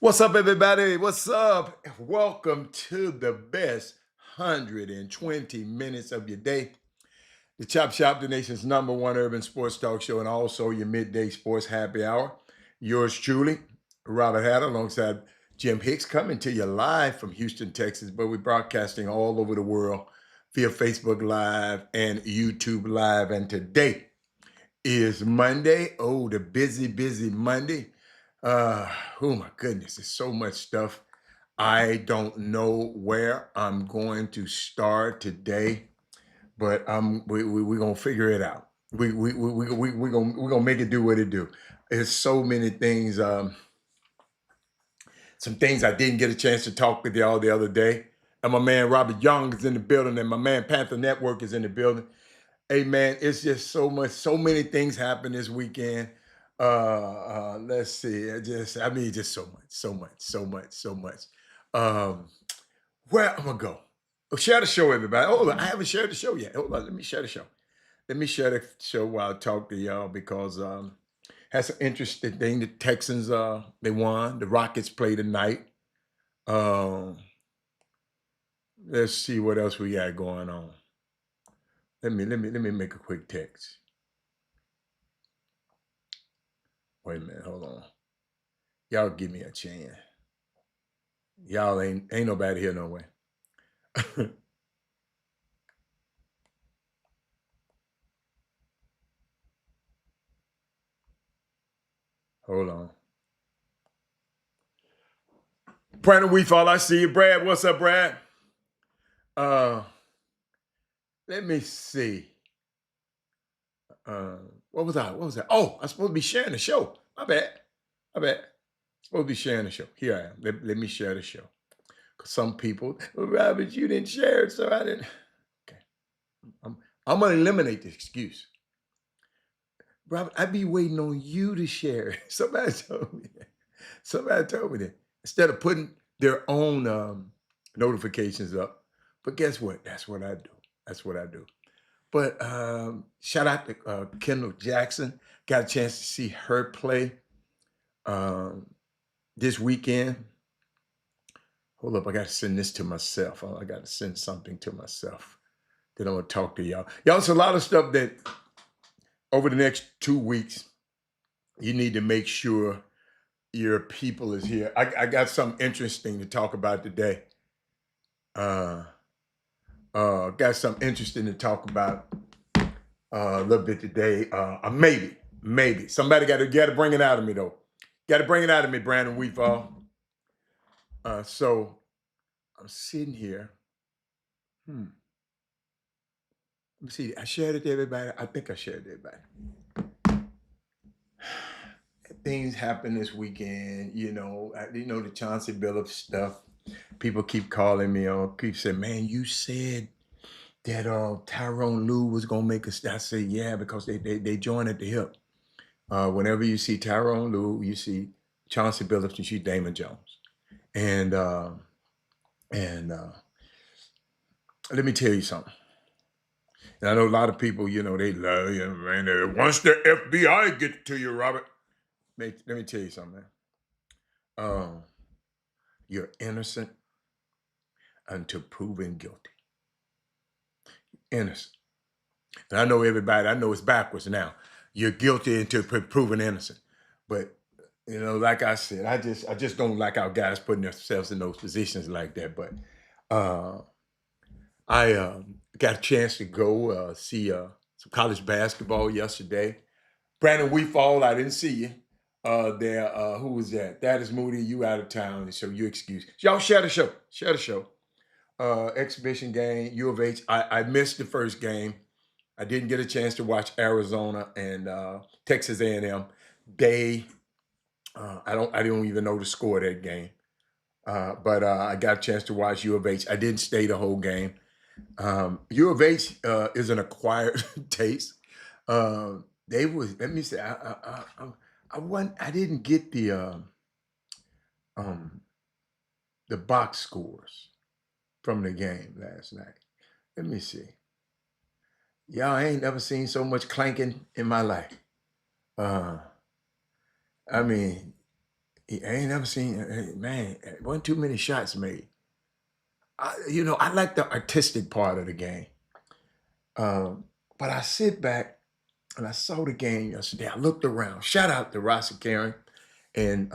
What's up, everybody? What's up? Welcome to the best 120 minutes of your day. The Chop Shop, the nation's #1 urban sports talk show, and also your midday sports happy hour. Yours truly, Robert Hatter, alongside Jim Hicks, coming to you live from Houston, Texas, but we're broadcasting all over the world via Facebook Live and YouTube Live. And today is Monday. Oh, the busy Monday. Uh, oh my goodness, there's so much stuff. I don't know where I'm going to start today, but we're gonna figure it out. We're gonna make it do what it do. There's so many things. Some things I didn't get a chance to talk with y'all the other day. And my man Robert Young is in the building, and my man Panther Network is in the building. Hey man, it's just so much, so many things happen this weekend. Let's see. Just so much. Um, where I'm gonna go? Oh, share the show, everybody. Hold on, I haven't shared the show yet. Hold on, let me share the show. Let me share the show while I talk to y'all because has some interesting thing. The Texans they won. The Rockets play tonight. Um, let's see what else we got going on. Let me make a quick text. Wait a minute, hold on. Y'all give me a chance. Y'all ain't nobody here no way. Hold on. Brandon Weefall, I see you. Brad, what's up, Brad? Uh, let me see. Uh, what was I? What was that? Oh, I'm supposed to be sharing the show. My bad. My bad. Supposed to be sharing the show. Here I am. Let me share the show. Cause some people, well, Robert, you didn't share it, so I didn't. Okay. I'm, I'm gonna eliminate the excuse. Robert, I be waiting on you to share it. Somebody told me that. Somebody told me that. Instead of putting their own notifications up. But guess what? That's what I do. That's what I do. But shout out to Kendall Jackson. Got a chance to see her play um, this weekend. Hold up, I got to send this to myself. I got to send something to myself. Then I'm going to talk to y'all. Y'all, it's a lot of stuff that over the next 2 weeks, you need to make sure your people is here. I got something interesting to talk about today. Uh, got something interesting to talk about a little bit today. Maybe somebody got to bring it out of me though. Got to bring it out of me, Brandon Weefall. So I'm sitting here. Hmm. Let me see. I shared it to everybody. I think I shared it to everybody. Things happen this weekend. The Chauncey Billups stuff. People keep calling me on. Keep saying, "Man, you said that Tyrone Lue was gonna make us." I say, "Yeah," because they join at the hip. Whenever you see Tyrone Lue, you see Chauncey Billups, you see Damon Jones, and uh, and let me tell you something. And I know a lot of people, they love you, man. Once the FBI gets to you, Robert, let me tell you something, man. Um, you're innocent until proven guilty. Innocent. And I know everybody. I know it's backwards now. You're guilty until proven innocent. But like I said, I just don't like our guys putting themselves in those positions like that. But uh, I got a chance to go see some college basketball yesterday. Brandon Weefall, I didn't see you. There, who was that? That is Moody. You out of town, so you excuse. Y'all share the show. Share the show. Exhibition game, U of H. I missed the first game. I didn't get a chance to watch Arizona and Texas A&M. They, I don't even know the score of that game. But I got a chance to watch U of H. I didn't stay the whole game. U of H is an acquired taste. They was let me say I didn't get um, the box scores from the game last night. Let me see. Y'all, I ain't never seen so much clanking in my life. Uh, I mean, I ain't never seen, man, wasn't too many shots made. I like the artistic part of the game. But I sit back and I saw the game yesterday. I looked around. Shout out to Rossi Karen and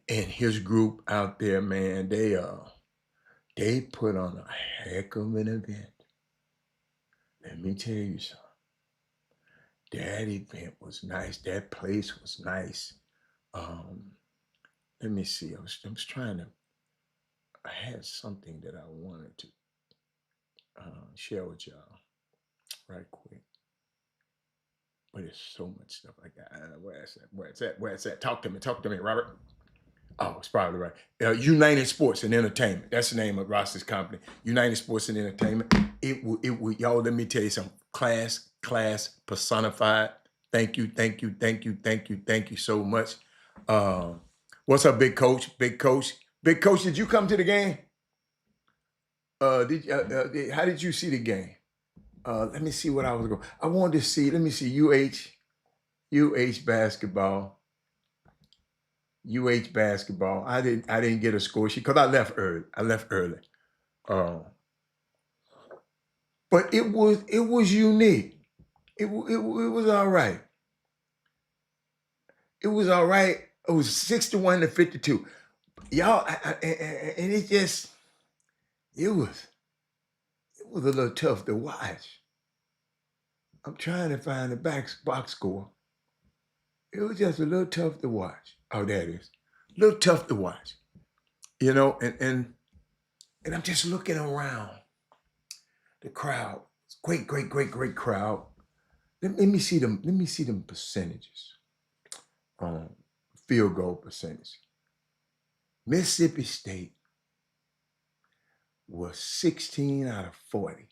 his group out there, man. They put on a heck of an event. Let me tell you something. That event was nice. That place was nice. Um, Let me see. I was trying to. I had something that I wanted to share with y'all right quick. But there's so much stuff I got. Where is that? Where it's at? Where it's at? Talk to me. Talk to me, Robert. Oh, it's probably right. United Sports and Entertainment. That's the name of Ross's company. United Sports and Entertainment. It will, y'all, let me tell you something. Class personified. Thank you, thank you, thank you, thank you, thank you so much. What's up, big coach? Big coach. Big coach, did you come to the game? How did you see the game? Let me see what I was going. I wanted to see. Let me see. UH basketball. UH basketball. I didn't get a score sheet because I left early. But it was unique. It was all right. It was all right. It was 61-52. Y'all, and it was a little tough to watch. I'm trying to find the box score. It was just a little tough to watch. Oh, there it is. A little tough to watch. And I'm just looking around the crowd. It's great crowd. Let me see them. Let me see them percentages. Field goal percentage. Mississippi State was 16 out of 40.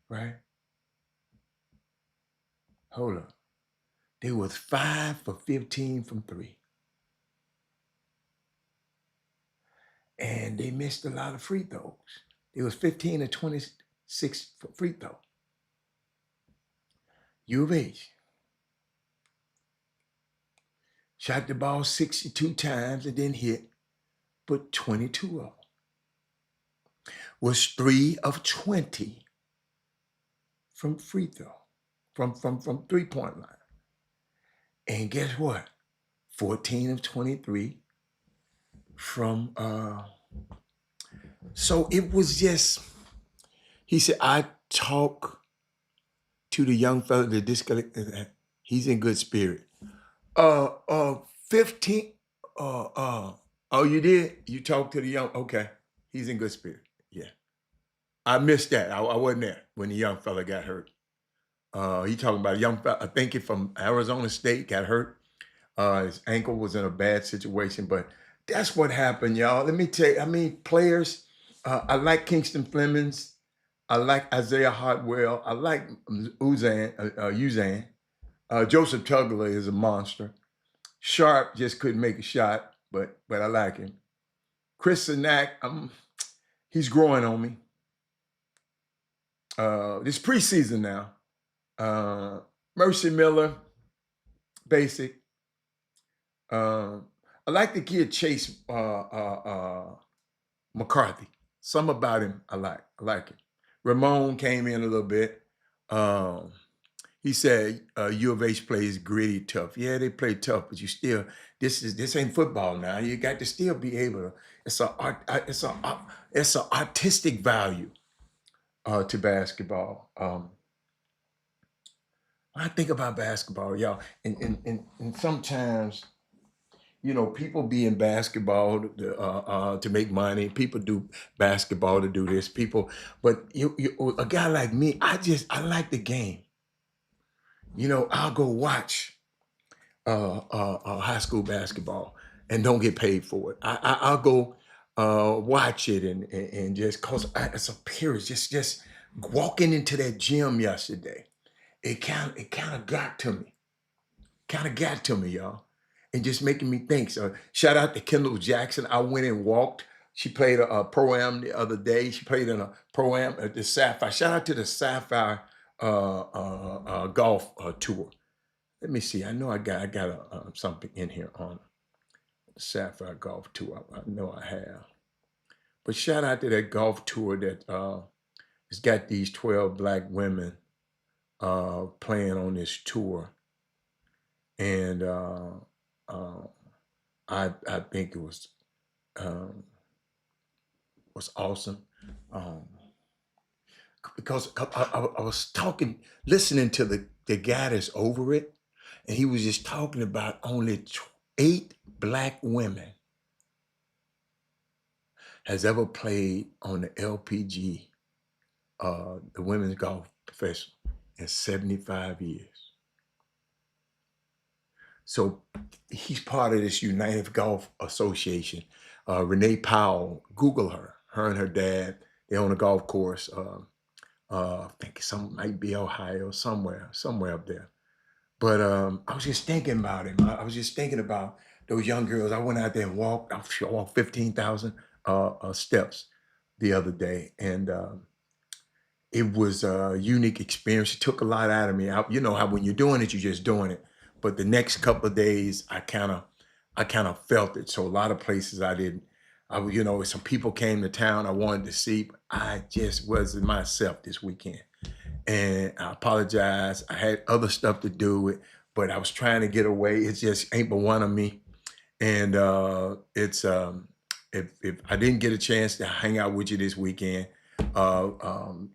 Right? Hold on. They was 5 for 15 from 3. And they missed a lot of free throws. It was 15 of 26 for free throw. U of H shot the ball 62 times and didn't hit, but 22 of them was 3 of 20 from free throw, from 3-point line. And guess what? 14 of 23 from so it was just, he said, I talk to the young fella that disconnect, he's in good spirit. 15 oh, you did? You talked to the young, okay. He's in good spirit. Yeah. I missed that. I wasn't there when the young fella got hurt. He talking about a young fella, I think he from Arizona State, got hurt. His ankle was in a bad situation, but that's what happened, y'all. Let me tell you, I mean, players, I like Kingston Flemings. I like Isaiah Hartwell. I like Uzan. Joseph Tugler is a monster. Sharp just couldn't make a shot, but I like him. Chris Sinak, he's growing on me. This preseason now. Mercy Miller, basic. I like the kid Chase McCarthy. Some about him I like him. Ramon came in a little bit. He said U of H plays gritty, tough. Yeah, they play tough, but you still, this ain't football now. You got to still be able to. It's a artistic value to basketball. When I think about basketball, y'all, and sometimes, people be in basketball to make money. People do basketball to do this. But a guy like me, I like the game. I'll go watch high school basketball and don't get paid for it. I'll go watch it and just cause it's a period. Just walking into that gym yesterday, it kind of got to me. Y'all, and just making me think. So shout out to Kendall Jackson. I went and walked. She played a pro-am the other day. She played in a pro-am at the Sapphire. Shout out to the Sapphire golf tour. let me see. I know I got something in here on the Sapphire Golf Tour. I know I have. But shout out to that golf tour that has got these 12 black women playing on this tour. And uh, I think it was awesome. Um, because I was listening to the guy that's over it, and he was just talking about only 8 black women has ever played on the LPG, the Women's Golf Professional, in 75 years. So he's part of this United Golf Association. Renee Powell, Google her. Her and her dad, they own a golf course. I think some might be Ohio, somewhere up there. But I was just thinking about him. I was just thinking about those young girls. I went out there and walked. I walked 15,000 steps the other day, and it was a unique experience. It took a lot out of me. You know how when you're doing it, you're just doing it. But the next couple of days, I kind of felt it. So a lot of places I didn't. Some people came to town I wanted to see, but I just wasn't myself this weekend. And I apologize. I had other stuff to do, but I was trying to get away. It just ain't but one of me. And it's if I didn't get a chance to hang out with you this weekend,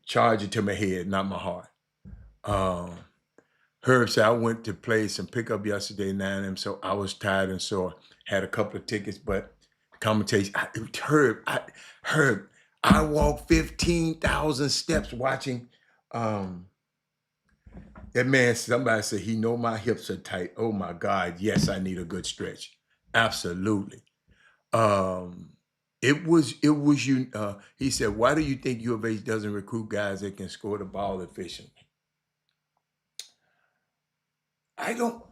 charge it to my head, not my heart. Um, Herb said I went to play some pickup yesterday, 9 a.m. So I was tired and sore. Had a couple of tickets, but commentation. Herb, I walked 15,000 steps watching. That man, somebody said he know my hips are tight. Oh my God, yes, I need a good stretch. Absolutely. Um, it was you. He said, why do you think U of H doesn't recruit guys that can score the ball efficiently? I don't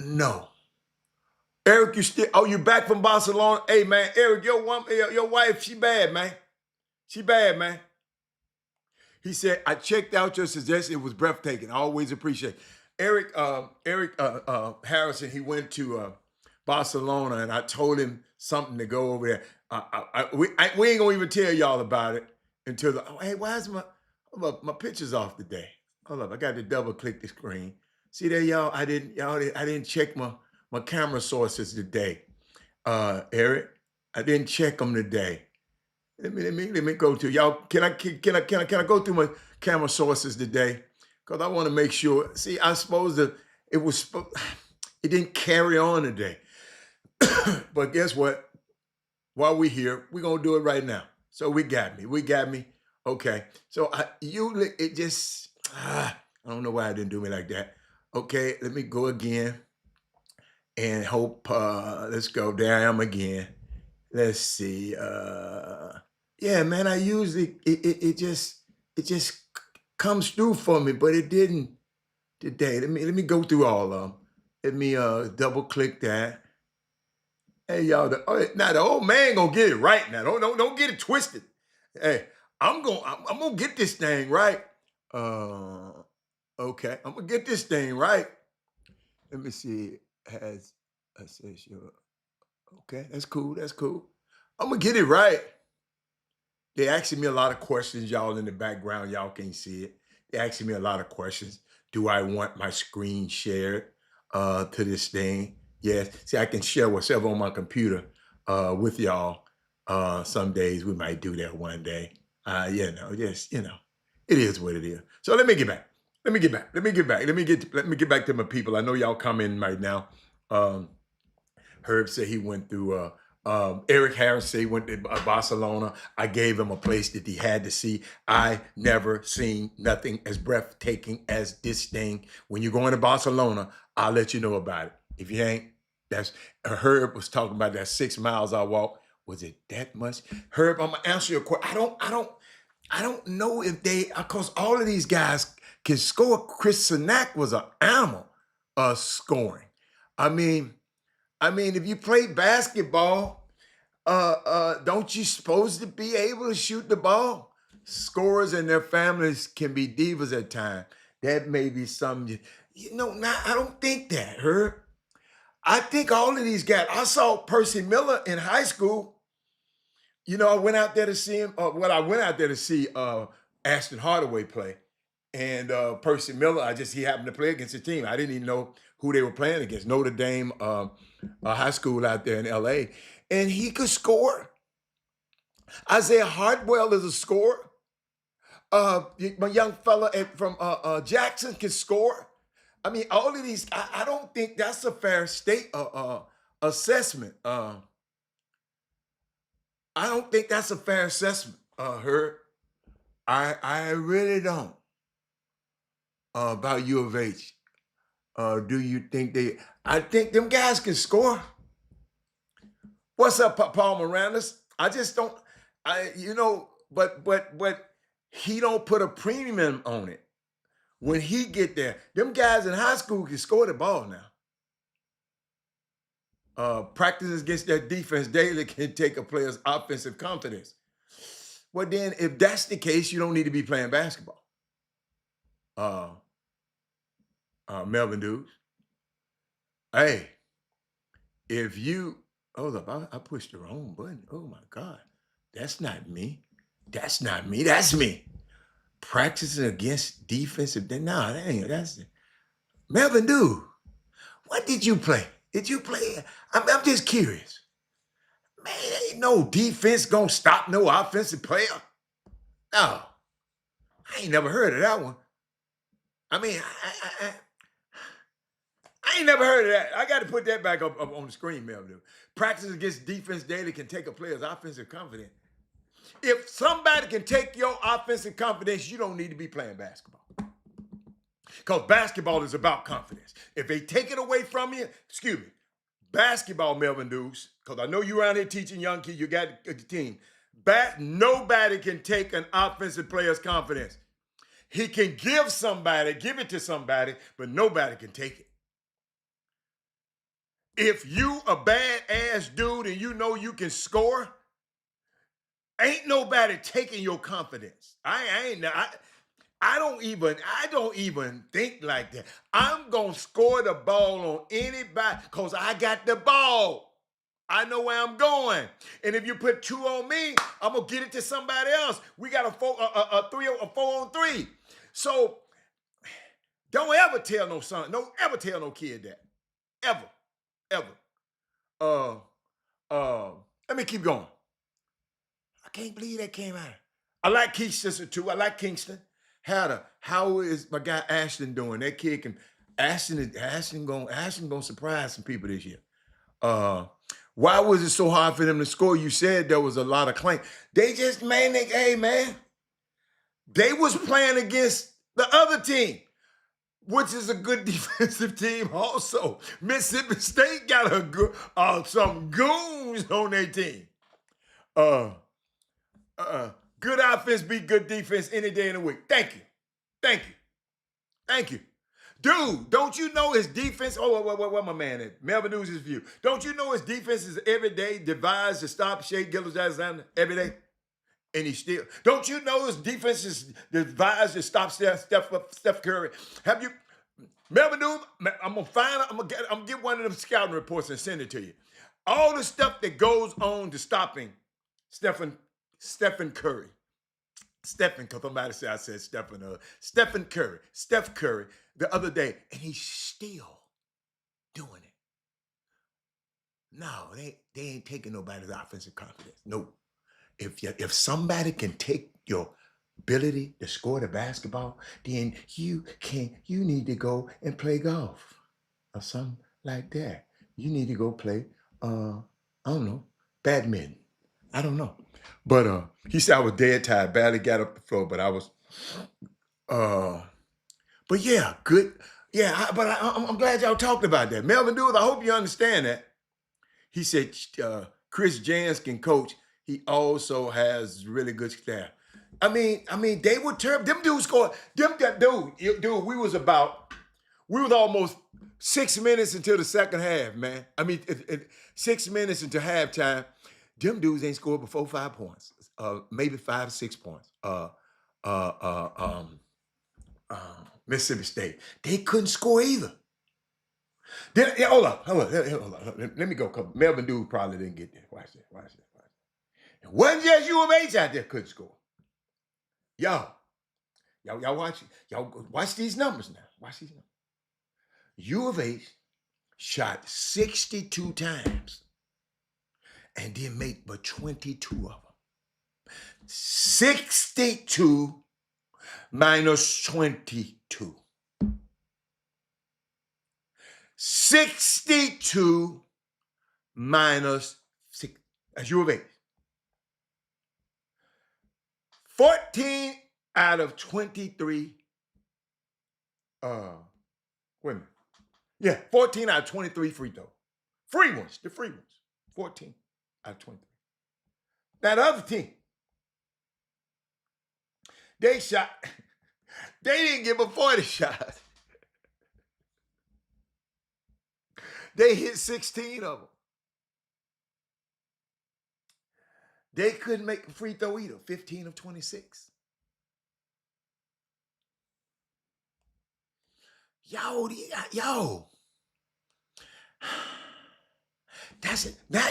know. Eric, you back from Barcelona? Hey man, Eric, your wife, she bad, man. She bad, man. He said, I checked out your suggestion. It was breathtaking. I always appreciate it. Eric Harrison, he went to Barcelona, and I told him something to go over there. We ain't going to even tell y'all about it until hey, why is my picture's off today? Hold up, I got to double click the screen. See there, y'all, I didn't check my camera sources today. Eric, I didn't check them today. Let me go to y'all. Can I go through my camera sources today? Because I want to make sure. See, I suppose that it didn't carry on today. But guess what? While we're here, we're gonna do it right now. So we got me. Okay. So I don't know why it didn't do me like that. Okay, let me go again and hope. Let's go. There I am again. Let's see. Yeah, man, I usually it just comes through for me, but it didn't today. Let me go through all of them. Let me double click that. Hey y'all, now the old man gonna get it right now. Don't get it twisted. Hey, I'm gonna get this thing right. Okay, I'm gonna get this thing right. Let me see. Has I say sure. Okay, that's cool. That's cool. I'm gonna get it right. They asking me a lot of questions, y'all in the background. Y'all can't see it. They asking me a lot of questions. Do I want my screen shared to this thing? Yes. See, I can share whatever on my computer with y'all. Some days we might do that one day. It is what it is. So let me get back. Let me get back to my people. I know y'all coming right now. Herb said he went through. Eric Harris said he went to Barcelona. I gave him a place that he had to see. I never seen nothing as breathtaking as this thing. When you're going to Barcelona, I'll let you know about it. If you ain't, that's Herb was talking about that 6 miles I walked. Was it that much? Herb, I'm gonna answer your question. I don't know if because all of these guys can score. Chris Sinak was an animal scoring. I mean, if you play basketball, don't you supposed to be able to shoot the ball? Scorers and their families can be divas at times. That may be something. Now I don't think that, Herb. I think all of these guys. I saw Percy Miller in high school. I went out there to see him. I went out there to see Ashton Hardaway play, and Percy Miller. He happened to play against the team. I didn't even know who they were playing against. Notre Dame high school out there in L.A. And he could score. Isaiah Hardwell is a scorer. My young fella from Jackson can score. I mean, all of these. I don't think that's a fair state assessment. I don't think that's a fair assessment, Herb. I really don't. About U of H. Do you think they? I think them guys can score. What's up, Paul Miranda's? I just don't. But he don't put a premium on it when he get there. Them guys in high school can score the ball now. Practices against their defense daily can take a player's offensive confidence. Well, then, if that's the case, you don't need to be playing basketball. Melvin Dudes. Hey, if you hold up, I pushed the wrong button. Oh my God. That's not me. That's not me. That's me. Practicing against defensive. No, that ain't that's it. Melvin Dude. What did you play? Did you play? I'm just curious. Man, ain't no defense gonna stop no offensive player. No. I ain't never heard of that one. I mean, I ain't never heard of that. I got to put that back up on the screen, Melvin. Practice against defense daily can take a player's offensive confidence. If somebody can take your offensive confidence, you don't need to be playing basketball. Because basketball is about confidence. If they take it away from you, excuse me, basketball, Melvin Dukes, because I know you're around here teaching young kids, you got a team. Nobody can take an offensive player's confidence. He can give it to somebody, but nobody can take it. If you a badass dude and you know you can score, ain't nobody taking your confidence. I don't even think like that. I'm gonna score the ball on anybody because I got the ball. I know where I'm going. And if you put 2 on me, I'm gonna get it to somebody else. We got a 4-on-3. So don't ever tell no son, don't ever tell no kid that. Ever. Let me keep going. I can't believe that came out. I like Keith's sister too. I like Kingston. How is my guy Ashton doing? That kid can Ashton gonna surprise some people this year. Why was it so hard for them to score? You said there was a lot of claim. They just hey man. They was playing against the other team, which is a good defensive team also. Mississippi State got some goons on their team. Good offense beat good defense any day in the week. Thank you. Dude, don't you know his defense? Oh, what my man at? Melvin News' view. Don't you know his defense is every day devised to stop Shea Gilgeous-Alexander every day? And he still. Don't you know his defense is devised to stop Steph Curry? Have you, Melvin News? I'm gonna get one of them scouting reports and send it to you. All the stuff that goes on to stopping Stephen Curry. Because somebody said I said Steph Curry the other day, and he's still doing it. No, they ain't taking nobody's offensive confidence. No. If somebody can take your ability to score the basketball, then you need to go and play golf or something like that. You need to go play, I don't know, badminton. I don't know. But he said I was dead tired, barely got up the floor, but I was, but yeah, good. Yeah, I'm glad y'all talked about that. Melvin Dewey, I hope you understand that. He said Chris Jans can coach. He also has really good staff. I mean, they were terrible. Them dudes scored. Dude, we was almost 6 minutes until the second half, man. I mean, 6 minutes into halftime. Them dudes ain't scored but 4 or 5 points. Maybe 5 or 6 points. Mississippi State. They couldn't score either. Then, yeah, hold on. Let me go. Melvin Dude probably didn't get there. Watch this. It wasn't just U of H out there couldn't score. Y'all watch these numbers now. Watch these numbers. U of H shot 62 times and didn't make but 22 of them. 62 minus 22. 62 minus 6. That's U of H. 14 out of 23. Wait a minute. Yeah, 14 out of 23 free throws. Free ones, the free ones. 14 out of 23. Now the other team, they didn't give a 40 shot. They hit 16 of them. They couldn't make a free throw either, 15 of 26. Yo, that's it. Now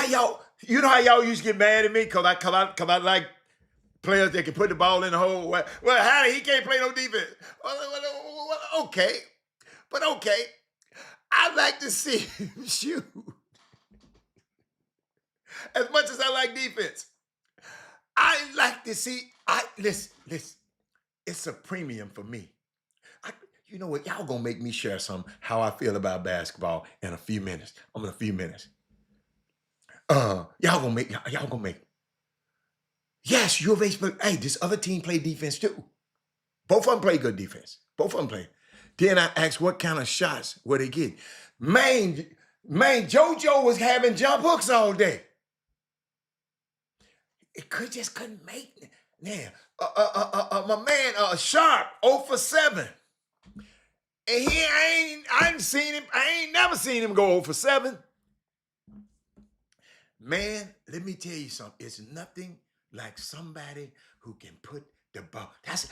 y'all, you know how y'all used to get mad at me because I like players that can put the ball in the hole. Well, how he can't play no defense? Okay, but okay. I like to see him shoot. As much as I like defense, I like to see. Listen. It's a premium for me. You know what? Y'all gonna make me share how I feel about basketball in a few minutes. I'm in a few minutes. Y'all gonna make. Yes, U of H, but hey, this other team play defense too. Both of them play good defense. Both of them play. Then I asked what kind of shots were they getting. Man, JoJo was having jump hooks all day. It just couldn't make it. Man, my man Sharp 0 for 7. And I ain't never seen him go 0 for 7. Man, let me tell you something. It's nothing like somebody who can put the ball.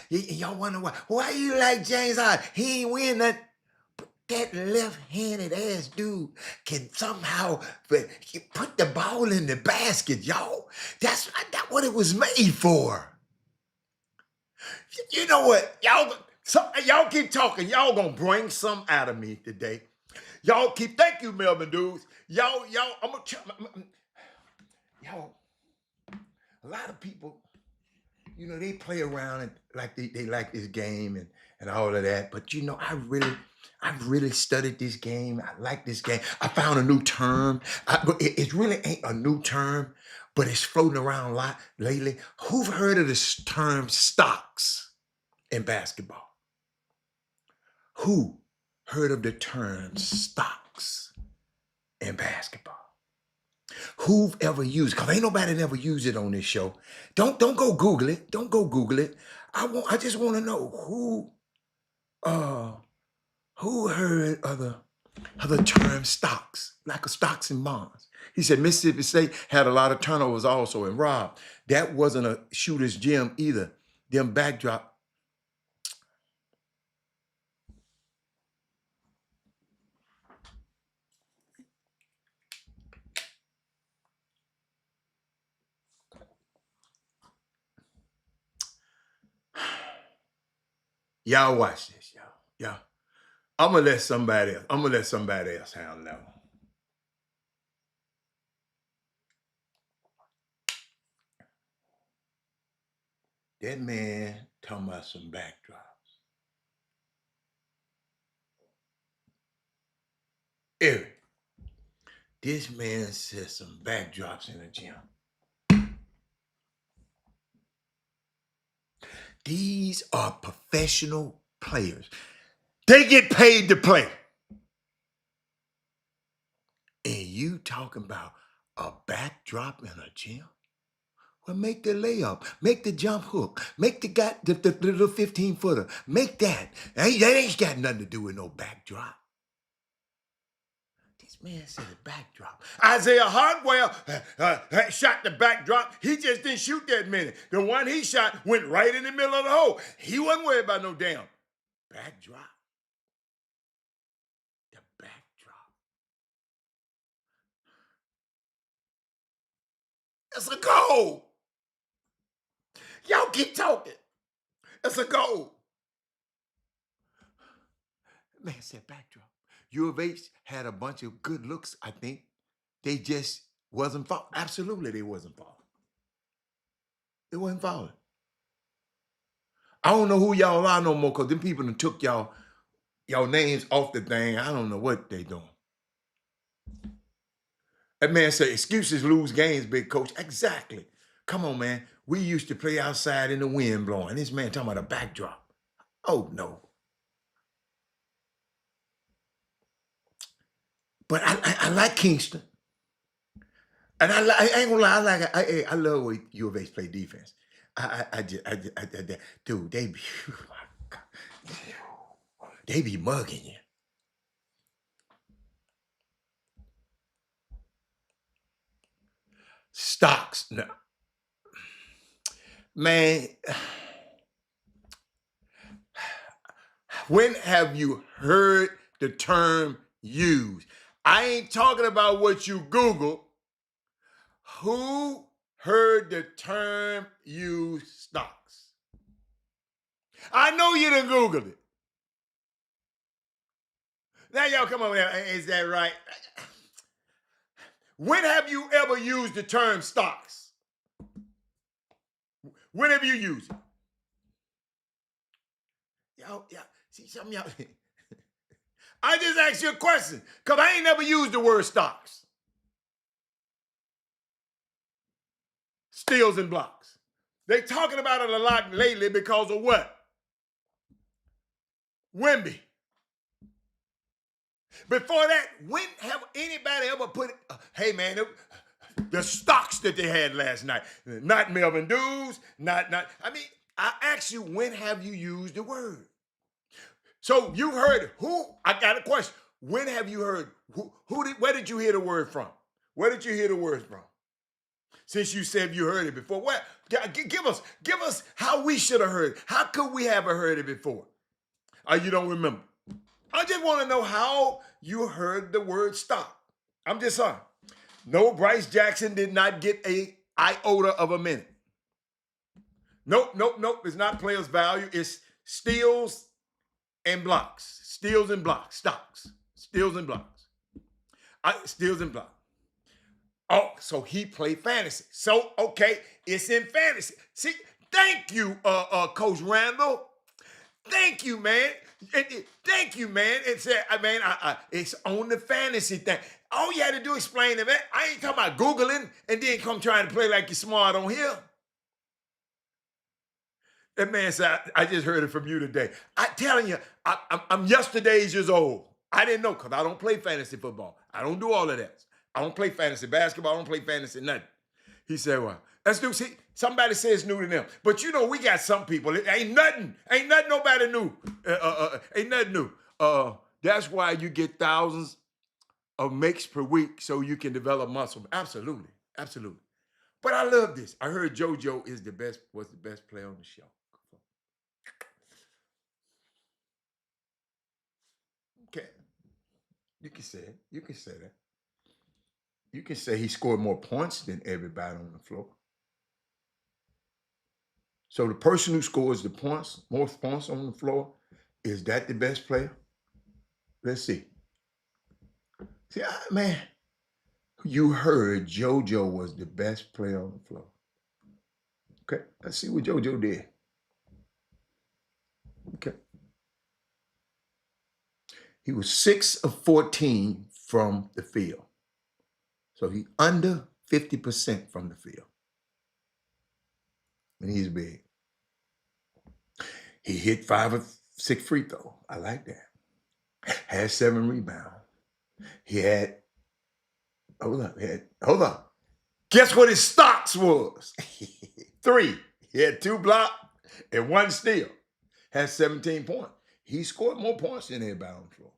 Y'all wonder why. Why you like James Harden? He ain't win that. But that left-handed ass dude can somehow put the ball in the basket, y'all. That's what it was made for. You know what? Y'all keep talking. Y'all gonna bring some out of me today. Thank you, Melvin Dudes. Y'all, a lot of people, they play around and like they like this game and all of that. But I've really studied this game. I like this game. I found a new term. It really ain't a new term, but it's floating around a lot lately. Who've heard of this term stocks in basketball? Who heard of the term stocks in basketball? Who've ever used it? Because ain't nobody that ever used it on this show. Don't go Google it. Don't go Google it. I just want to know who heard of the term stocks, like a stocks and bonds. He said Mississippi State had a lot of turnovers also. And Rob, that wasn't a shooter's gym either. Them backdrop. Y'all watch this, y'all. I'm gonna let somebody else handle that one. That man talking about some backdrops. Eric, this man said some backdrops in the gym. These are professional players. They get paid to play. And you talking about a backdrop in a gym? Well, make the layup, make the jump hook, make the little 15-footer, make that. That ain't got nothing to do with no backdrop. This man said a backdrop. Isaiah Hardwell shot the backdrop. He just didn't shoot that many. The one he shot went right in the middle of the hole. He wasn't worried about no damn Backdrop. The backdrop. It's a goal. Y'all keep talking. It's a goal. Man said backdrop. U of H had a bunch of good looks, I think. They just wasn't falling. Absolutely, they wasn't falling. It wasn't falling. I don't know who y'all are no more because them people done took y'all names off the thing. I don't know what they doing. That man said, excuses lose games, big coach. Exactly. Come on, man. We used to play outside in the wind blowing. This man talking about a backdrop. Oh, no. But I like Kingston. And I ain't gonna lie, I love when U of H play defense. Dude, they be, they be mugging you. Stocks, no. Man, when have you heard the term used? I ain't talking about what you Google. Who heard the term used stocks? I know you done Googled it. Now y'all come on now, is that right? When have you ever used the term stocks? When have you used it? Y'all, see some of y'all. I just asked you a question because I ain't never used the word stocks. Steals and blocks. They talking about it a lot lately because of what? Wemby. Before that, when have anybody ever put, hey man, the stocks that they had last night, not Melvin Dews, I mean, I asked you, when have you used the word? So you heard who? I got a question. When have you heard where did you hear the word from? Where did you hear the word from? Since you said you heard it before, what? Give us how we should have heard it. How could we have heard it before? You don't remember. I just want to know how you heard the word stop. I'm just saying. No, Bryce Jackson did not get a iota of a minute. Nope. It's not players' value. It's steals and blocks. Steals and blocks. Stocks. Steals and blocks. Steals and blocks. Oh, so he played fantasy. So, okay, it's in fantasy. See, thank you, Coach Randall. Thank you, man. Thank you, man. It's on the fantasy thing. All you had to do is explain it, man. I ain't talking about Googling and then come trying to play like you're smart on here. That man said, I just heard it from you today. I'm telling you, I'm yesterday's years old. I didn't know because I don't play fantasy football. I don't do all of that. I don't play fantasy basketball. I don't play fantasy nothing. He said, well, let's do, see, somebody says new to them. But you know, we got some people, it ain't nothing nobody new. Ain't nothing new. That's why you get thousands of makes per week so you can develop muscle. Absolutely. But I love this. I heard JoJo was the best player on the show. Okay. You can say it. You can say that. You can say he scored more points than everybody on the floor. So the person who scores the points, most points on the floor, is that the best player? Let's see. See, man, you heard JoJo was the best player on the floor. Okay, let's see what JoJo did. Okay. He was 6 of 14 from the field. So he under 50% from the field. And he's big. He hit 5 of 6 free throws. I like that. Had 7 rebounds. He had, hold on. Guess what his stocks was? 3. He had 2 blocks and 1 steal. Had 17 points. He scored more points than everybody on the floor.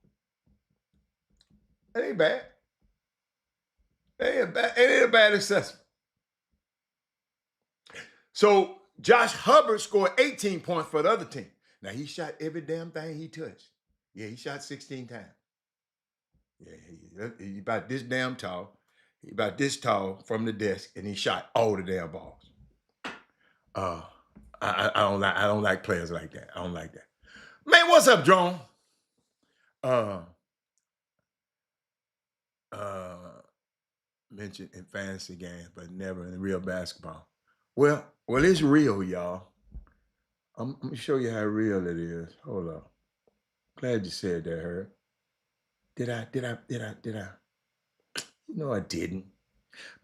That ain't bad. It ain't a bad assessment. So Josh Hubbard scored 18 points for the other team. Now he shot every damn thing he touched. Yeah, he shot 16 times. Yeah, he about this damn tall. He about this tall from the desk, and he shot all the damn balls. Uh, I don't like players like that. I don't like that. Man, what's up, Drone? Uh, uh, mentioned in fantasy games, but never in real basketball. Well, it's real, y'all. I'm gonna show you how real it is. Hold on. Glad you said that, Herb. Did I? You know I didn't.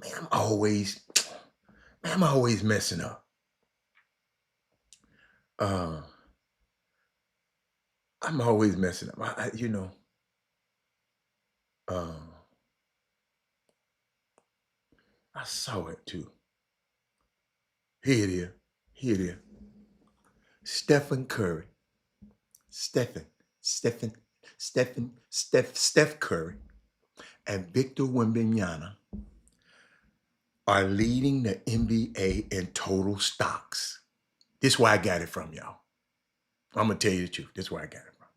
Man, I'm always messing up. Uh, I'm always messing up. Uh, I saw it too. Here it is. Here it is. Stephen Curry. Stephen. Stephen. Steph Curry and Victor Wembanyama are leading the NBA in total stocks. This is where I got it from, y'all. I'm gonna tell you the truth. This is where I got it from.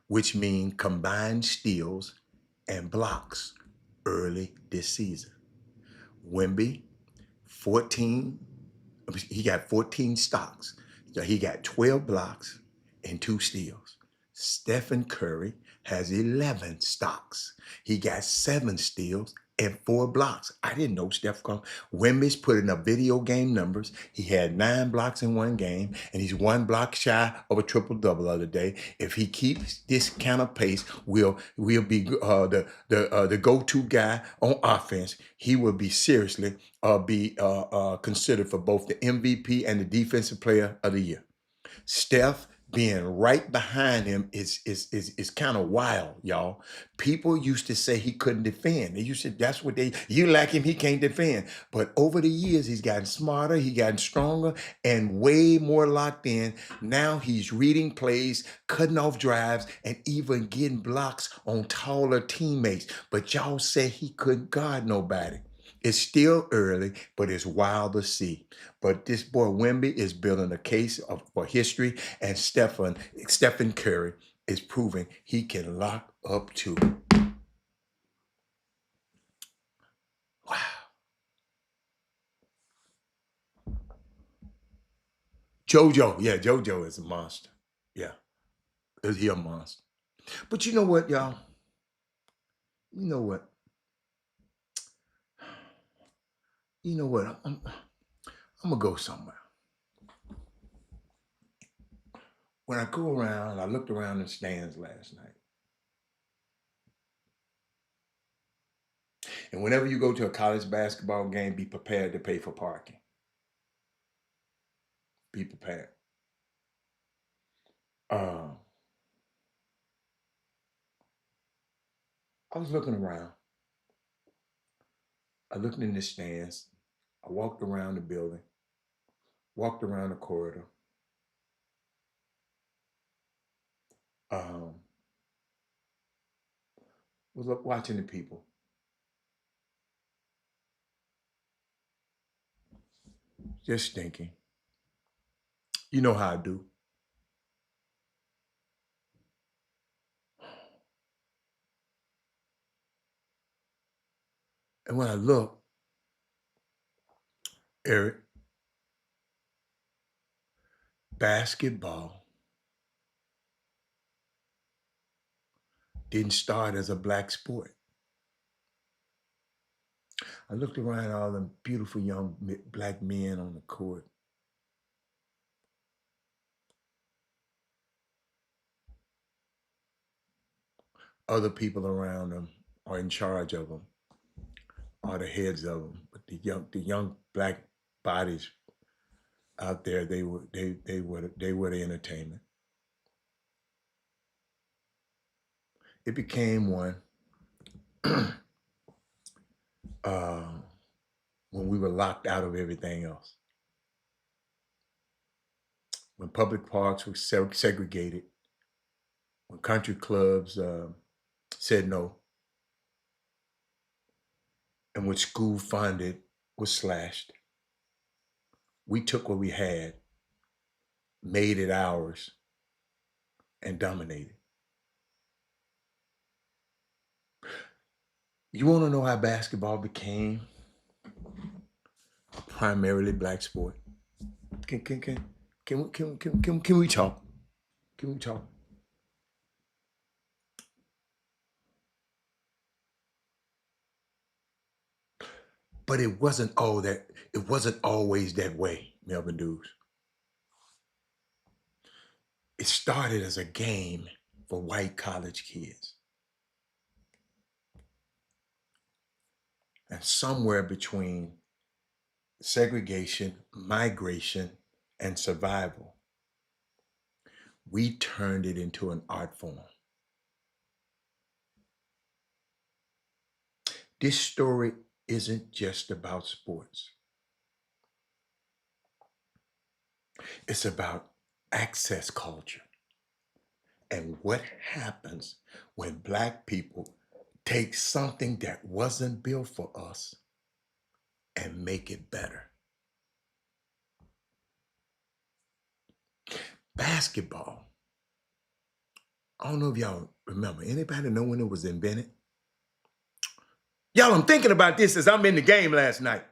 Which means combined steals and blocks early this season. Wemby, 14. He got 14 stocks. So he got 12 blocks and 2 steals. Stephen Curry has 11 stocks. He got 7 steals and 4 blocks. I didn't know Steph Curry. Wemby's putting up video game numbers. He had 9 blocks in one game, and he's 1 block shy of a triple-double the other day. If he keeps this kind of pace, we'll be the go-to guy on offense. He will be seriously be considered for both the MVP and the Defensive Player of the Year. Steph being right behind him is kind of wild, y'all. People used to say he couldn't defend. They used to, you like him, he can't defend. But over the years, he's gotten smarter, he gotten stronger, and way more locked in. Now he's reading plays, cutting off drives, and even getting blocks on taller teammates. But y'all said he couldn't guard nobody. It's still early, but it's wild to see. But this boy Wemby is building a case for history, and Stephen Curry is proving he can lock up too. Wow. JoJo is a monster. Yeah, is he a monster? But you know what, y'all? You know what? You know what? I'm gonna go somewhere. When I go around, I looked around the stands last night. And whenever you go to a college basketball game, be prepared to pay for parking. Be prepared. Uh, I was looking around. I looked in the stands. I walked around the building, walked around the corridor. Um, was watching the people, just thinking. You know how I do. And when I look, Eric, basketball didn't start as a black sport. I looked around all them beautiful young black men on the court. Other people around them are in charge of them, are the heads of them. But the young black bodies out there, they were the entertainment. It became one uh, when we were locked out of everything else. When public parks were segregated, when country clubs said no, and when school funded was slashed, we took what we had made it ours, and dominated. You want to know how basketball became a primarily black sport? Can can can can we talk? Can we talk? But it wasn't all that. It wasn't always that way, Melvin Dews. It started as a game for white college kids, and somewhere between segregation, migration, and survival, we turned it into an art form. This story isn't just about sports. It's about access culture and what happens when black people take something that wasn't built for us and make it better. Basketball. I don't know if y'all remember. Anybody know when it was invented? Y'all, I'm thinking about this as I'm in the game last night.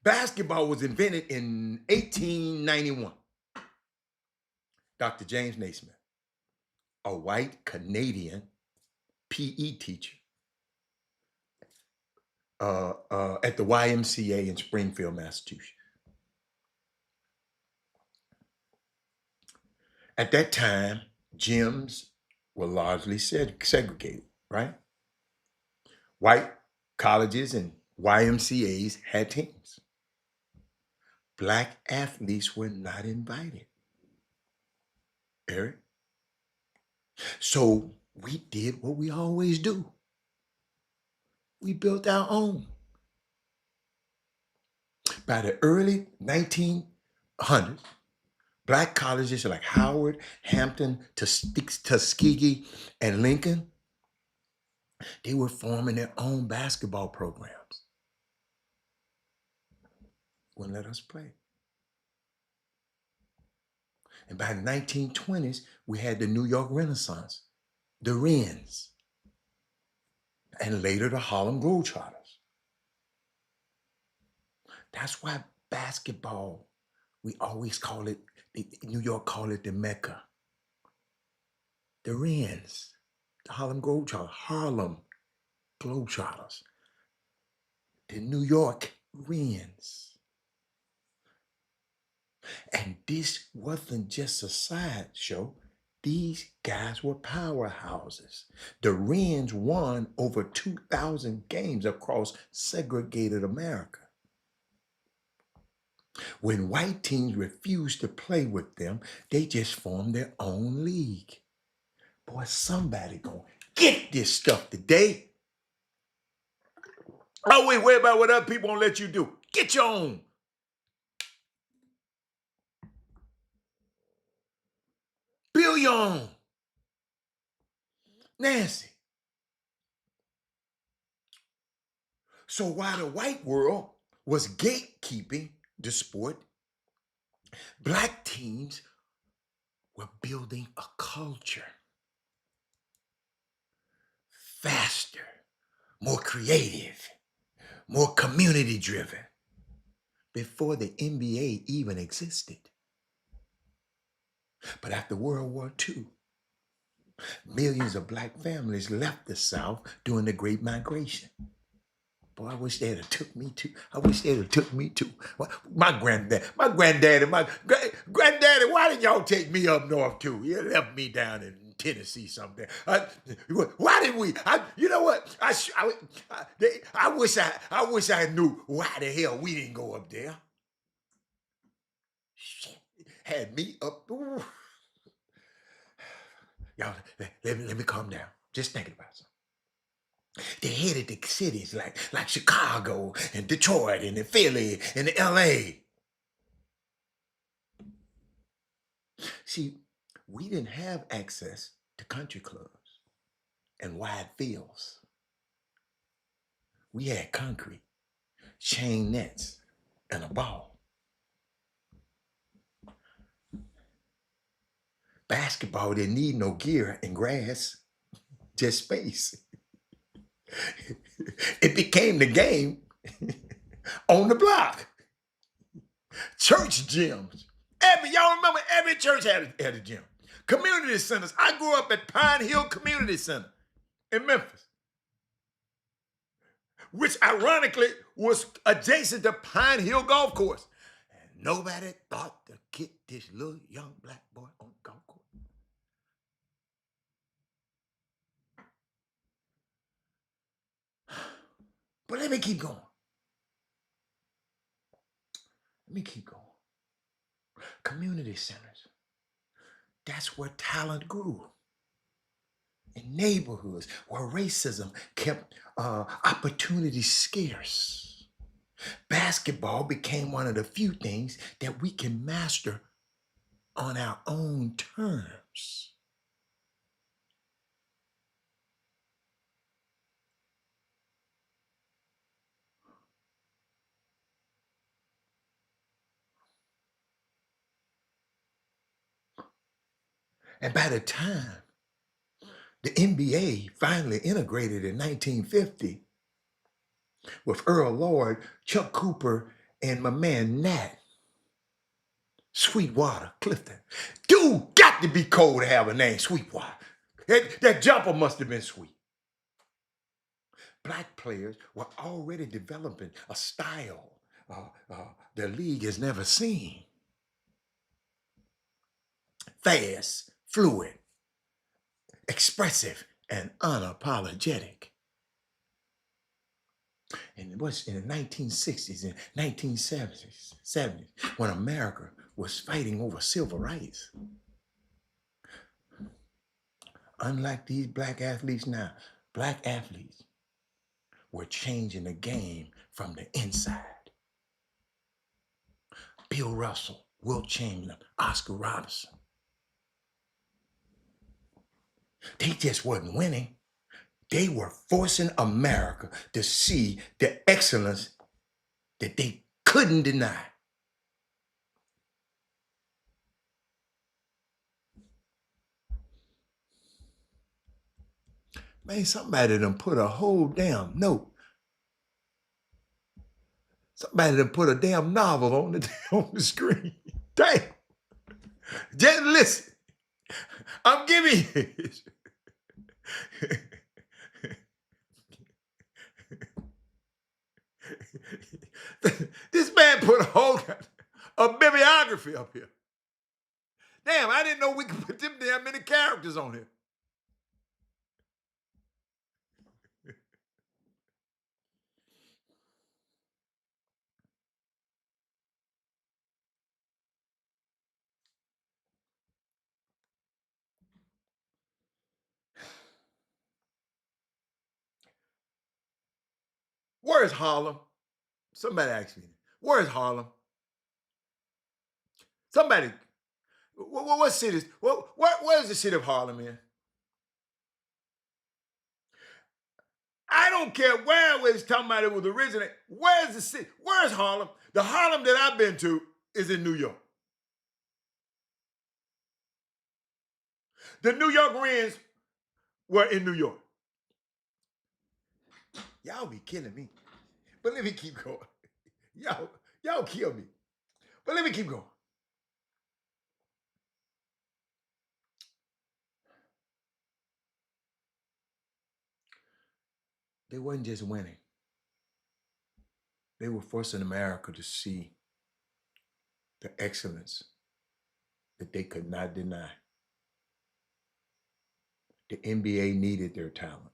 Basketball was invented in 1891. Dr. James Naismith, a white Canadian PE teacher at the YMCA in Springfield, Massachusetts. At that time, gyms were largely segregated, right? White colleges and YMCAs had teams. Black athletes were not invited, Eric. So we did what we always do. We built our own. By the early 1900s, black colleges like Howard, Hampton, Tuskegee, and Lincoln, they were forming their own basketball programs. Wouldn't let us play. And by the 1920s, we had the New York Renaissance, the Wrens, and later the Harlem Globetrotters. That's why basketball, we always call it, New York call it the Mecca. The Wrens, the Harlem Globetrotters, the New York Wrens. And this wasn't just a sideshow. These guys were powerhouses. The Wrens won over 2,000 games across segregated America. When white teams refused to play with them, they just formed their own league. Boy, somebody gonna get this stuff today. Oh, wait, worry about what other people gonna let you do. Get your own. Build your own. Nancy. So while the white world was gatekeeping the sport, black teams were building a culture. Faster, more creative, more community driven before the NBA even existed. But after World War II, millions of black families left the South during the Great Migration. Boy, I wish they'd have took me too. I wish they'd have took me too. My granddaddy, granddaddy, why didn't y'all take me up north too? You left me down in Tennessee someday. Why did we? You know what? I wish I knew why the hell we didn't go up there. Shit, had me up. Ooh. Y'all, let me calm down. Just thinking about something. They headed to cities like Chicago and Detroit and Philly and LA. See, we didn't have access to country clubs and wide fields. We had concrete, chain nets, and a ball. Basketball didn't need no gear and grass, just space. It became the game on the block. Church gyms. Y'all remember every church had a gym. Community centers. I grew up at Pine Hill Community Center in Memphis, which ironically was adjacent to Pine Hill Golf Course. And nobody thought to get this little young black boy on the golf course. But let me keep going. Community centers. That's where talent grew. In neighborhoods where racism kept opportunities scarce. Basketball became one of the few things that we can master on our own terms. And by the time the NBA finally integrated in 1950 with Earl Lloyd, Chuck Cooper, and my man Nat Sweetwater Clifton. Dude, got to be cold to have a name, Sweetwater. That jumper must have been sweet. Black players were already developing a style the league has never seen. Fast, fluid, expressive, and unapologetic. And it was in the 1960s and 1970s, when America was fighting over civil rights. Unlike these black athletes now, black athletes were changing the game from the inside. Bill Russell, Wilt Chamberlain, Oscar Robertson. They just wasn't winning. They were forcing America to see the excellence that they couldn't deny. Man, somebody done put a whole damn note. Somebody done put a damn novel on the screen. Damn. Just listen. I'm giving you. This man put a bibliography up here. Damn, I didn't know we could put them damn many characters on here. Where's Harlem? Somebody asked me. Where's Harlem? Somebody. What city? Where's the city of Harlem in? I don't care where it was talking about it was originated. Where's the city? Where's Harlem? The Harlem that I've been to is in New York. The New York Reds were in New York. Y'all be killing me. But let me keep going. Y'all kill me. But let me keep going. They wasn't just winning. They were forcing America to see the excellence that they could not deny. The NBA needed their talent,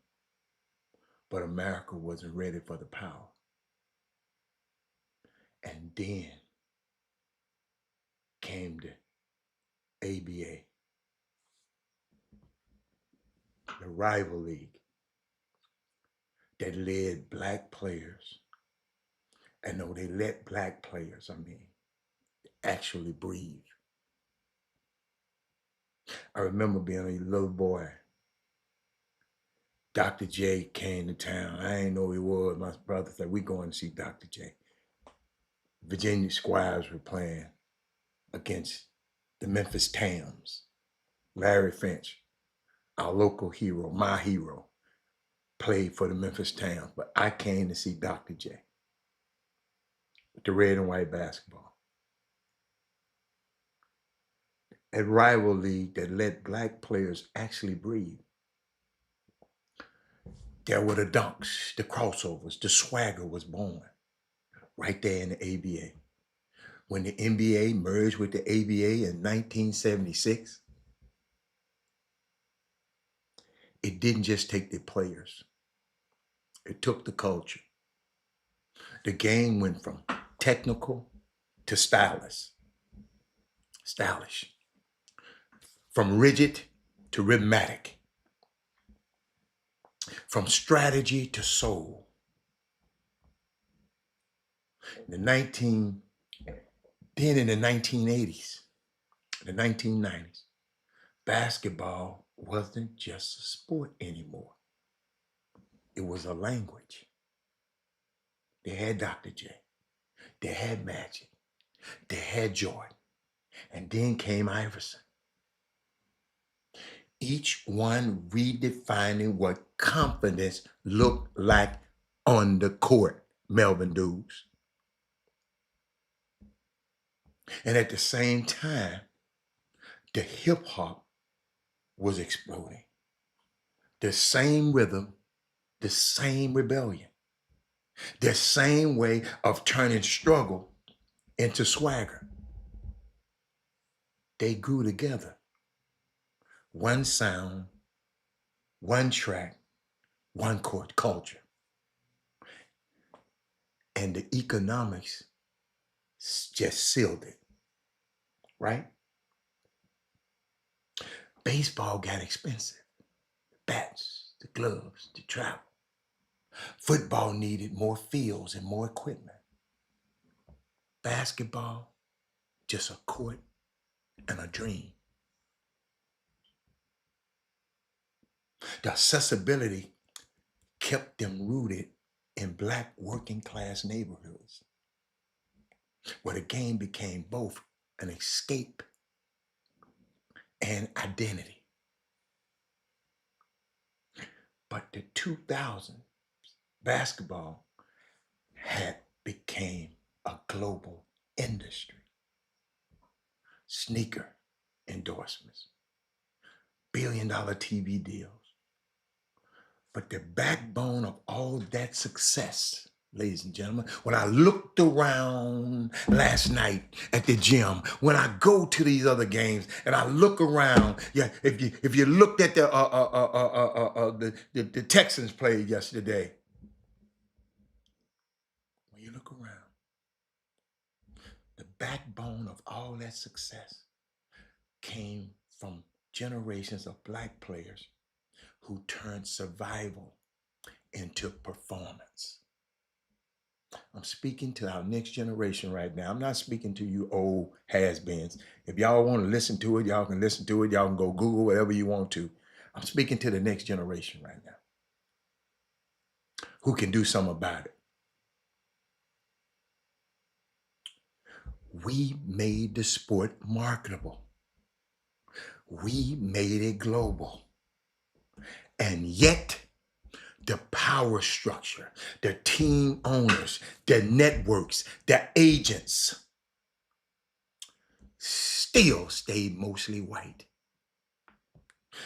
but America wasn't ready for the power. And then came the ABA, the rival league that led black players. And no, they let black players, actually breathe. I remember being a little boy. Dr. J came to town. I didn't know who he was. My brother said, we going to see Dr. J. Virginia Squires were playing against the Memphis Tams. Larry Finch, our local hero, my hero, played for the Memphis Towns, but I came to see Dr. J with the red and white basketball. A rival league that let black players actually breathe. There were the dunks, the crossovers, the swagger was born right there in the ABA. When the NBA merged with the ABA in 1976, it didn't just take the players, it took the culture. The game went from technical to stylish, from rigid to rhythmic, from strategy to soul. In the 1980s, the 1990s, basketball wasn't just a sport anymore. It was a language. They had Dr. J, they had Magic, they had Jordan, and then came Iverson. Each one redefining what confidence looked like on the court, Melvin Dudes. And at the same time, the hip hop was exploding. The same rhythm, the same rebellion, the same way of turning struggle into swagger. They grew together. One sound, one track, one chord culture. And the economics just sealed it, right? Baseball got expensive. The bats, the gloves, the travel. Football needed more fields and more equipment. Basketball, just a court and a dream. The accessibility kept them rooted in black working class neighborhoods, where the game became both an escape and identity. But the 2000s, basketball had became a global industry. Sneaker endorsements, billion-dollar TV deals. But the backbone of all that success, ladies and gentlemen, when I looked around last night at the gym, when I go to these other games and I look around, yeah, if you looked at the Texans played yesterday, when you look around, the backbone of all that success came from generations of black players who turned survival into performance. I'm speaking to our next generation right now. I'm not speaking to you old has-beens. If y'all want to listen to it, y'all can listen to it. Y'all can go Google whatever you want to. I'm speaking to the next generation right now who can do something about it. We made the sport marketable. We made it global. And yet, the power structure, the team owners, the networks, the agents still stayed mostly white.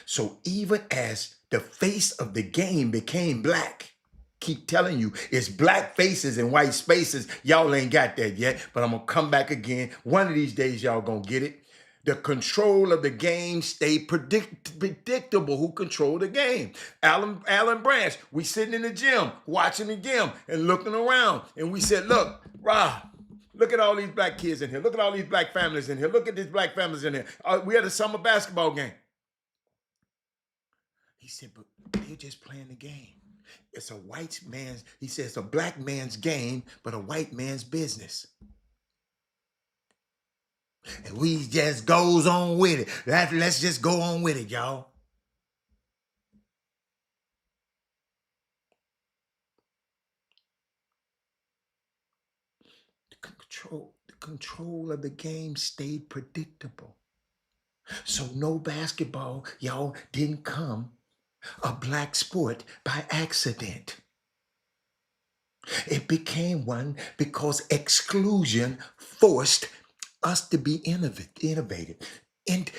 So even as the face of the game became black, keep telling you, it's black faces and white spaces. Y'all ain't got that yet, but I'm gonna come back again. One of these days, y'all gonna get it. The control of the game stayed predictable. Who controlled the game? Alan Branch. We sitting in the gym, watching the game and looking around. And we said, look, Rob, look at all these black kids in here. Look at all these black families in here. Look at these black families in here. We had a summer basketball game. He said, but they're just playing the game. It's a white man's, he says, it's a black man's game, but a white man's business. And we just goes on with it. Let's just go on with it, y'all. The control of the game stayed predictable. So no basketball, y'all, didn't come a black sport by accident. It became one because exclusion forced us to be innovative. And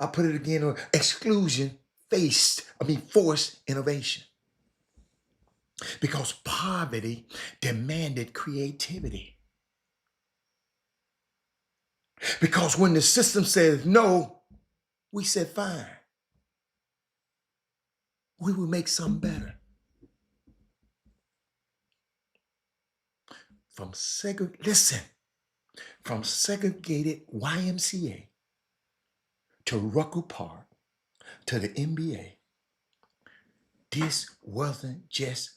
I put it again. Exclusion forced innovation because poverty demanded creativity. Because when the system says no, we said fine. We will make something better. From segregated YMCA to Rucker Park to the NBA, this wasn't just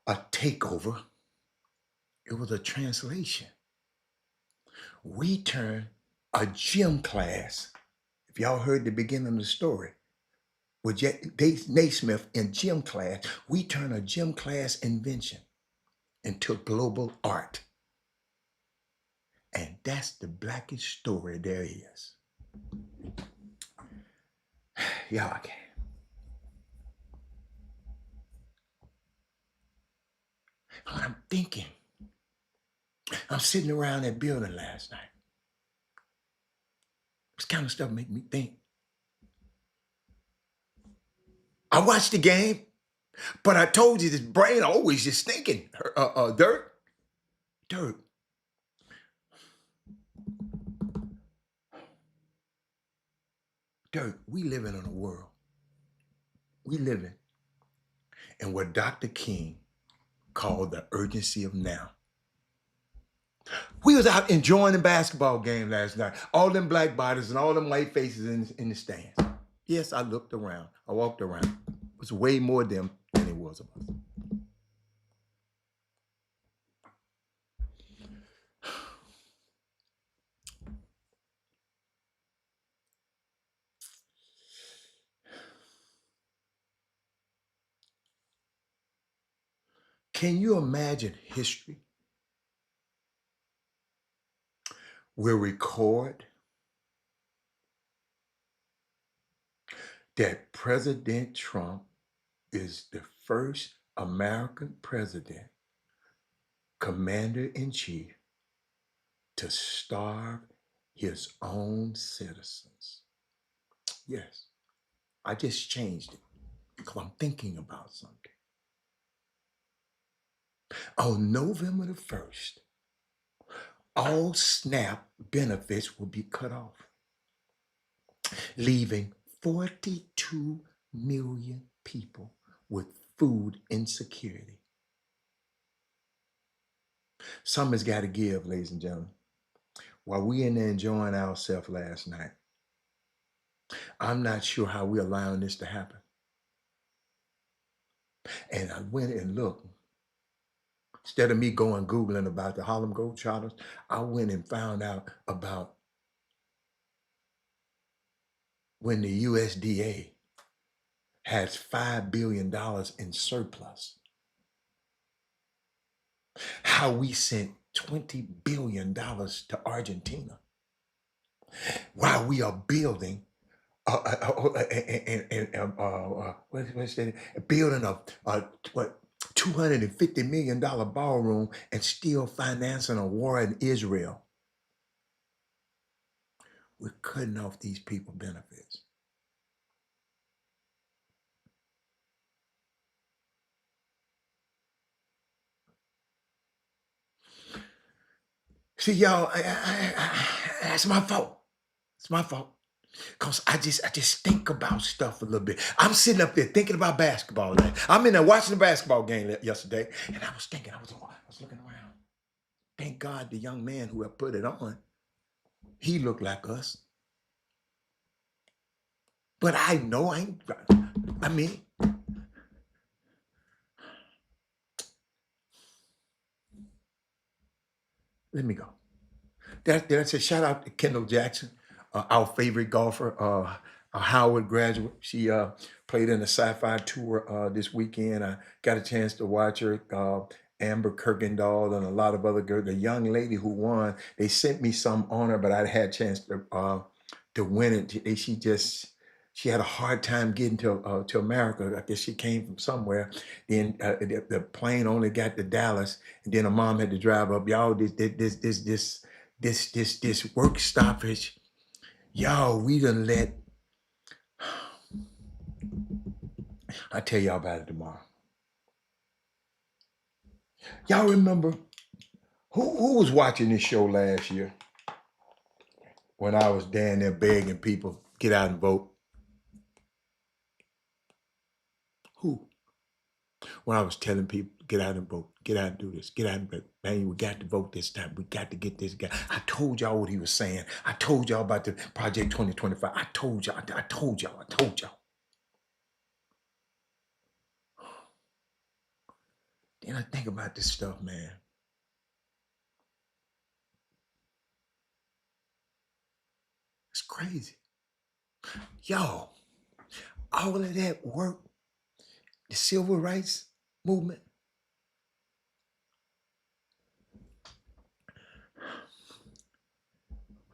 a takeover, it was a translation. We turned a gym class, if y'all heard the beginning of the story, with Naismith in gym class, we turned a gym class invention into global art. And that's the blackest story there is. Y'all can. What I'm thinking, I'm sitting around that building last night. This kind of stuff make me think. I watched the game, but I told you this brain always just thinking. Dirt. We living in a world. We living in what Dr. King called the urgency of now. We was out enjoying the basketball game last night. All them black bodies and all them white faces in the stands. Yes, I looked around. I walked around. It was way more of them than it was of us. Can you imagine history will record that President Trump is the first American president, commander-in-chief, to starve his own citizens? Yes, I just changed it because I'm thinking about something. On November the 1st, all SNAP benefits will be cut off, leaving 42 million people with food insecurity. Something's got to give, ladies and gentlemen. While we in there enjoying ourselves last night, I'm not sure how we're allowing this to happen. And I went and looked. Instead of me going Googling about the Harlem Globetrotters, I went and found out about when the USDA has $5 billion in surplus. How we sent $20 billion to Argentina while we are building building a $250 million ballroom and still financing a war in Israel. We're cutting off these people benefits. See, y'all, that's my fault. It's my fault. Because I just think about stuff a little bit. I'm sitting up there thinking about basketball. I'm in there watching the basketball game yesterday, and I was thinking, I was looking around. Thank God the young man who had put it on, he looked like us. But I know let me go. Did I say shout out to Kendall Jackson, our favorite golfer, a Howard graduate. She played in the Sci-Fi Tour this weekend. I got a chance to watch her Amber Kirkendall and a lot of other girls. The young lady who won, they sent me some on her, but I had a chance to win it. She had a hard time getting to America. I guess she came from somewhere. Then the plane only got to Dallas, and then her mom had to drive up. Y'all, this work stoppage. Y'all, we done let. I'll tell y'all about it tomorrow. Y'all remember who was watching this show last year when I was down there begging people get out and vote? Who? When I was telling people get out and vote, get out and do this, get out and vote. Man, we got to vote this time. We got to get this guy. I told y'all what he was saying. I told y'all about the Project 2025. I told y'all. I told y'all. Then I think about this stuff, man. It's crazy. Y'all, all of that work, the civil rights movement,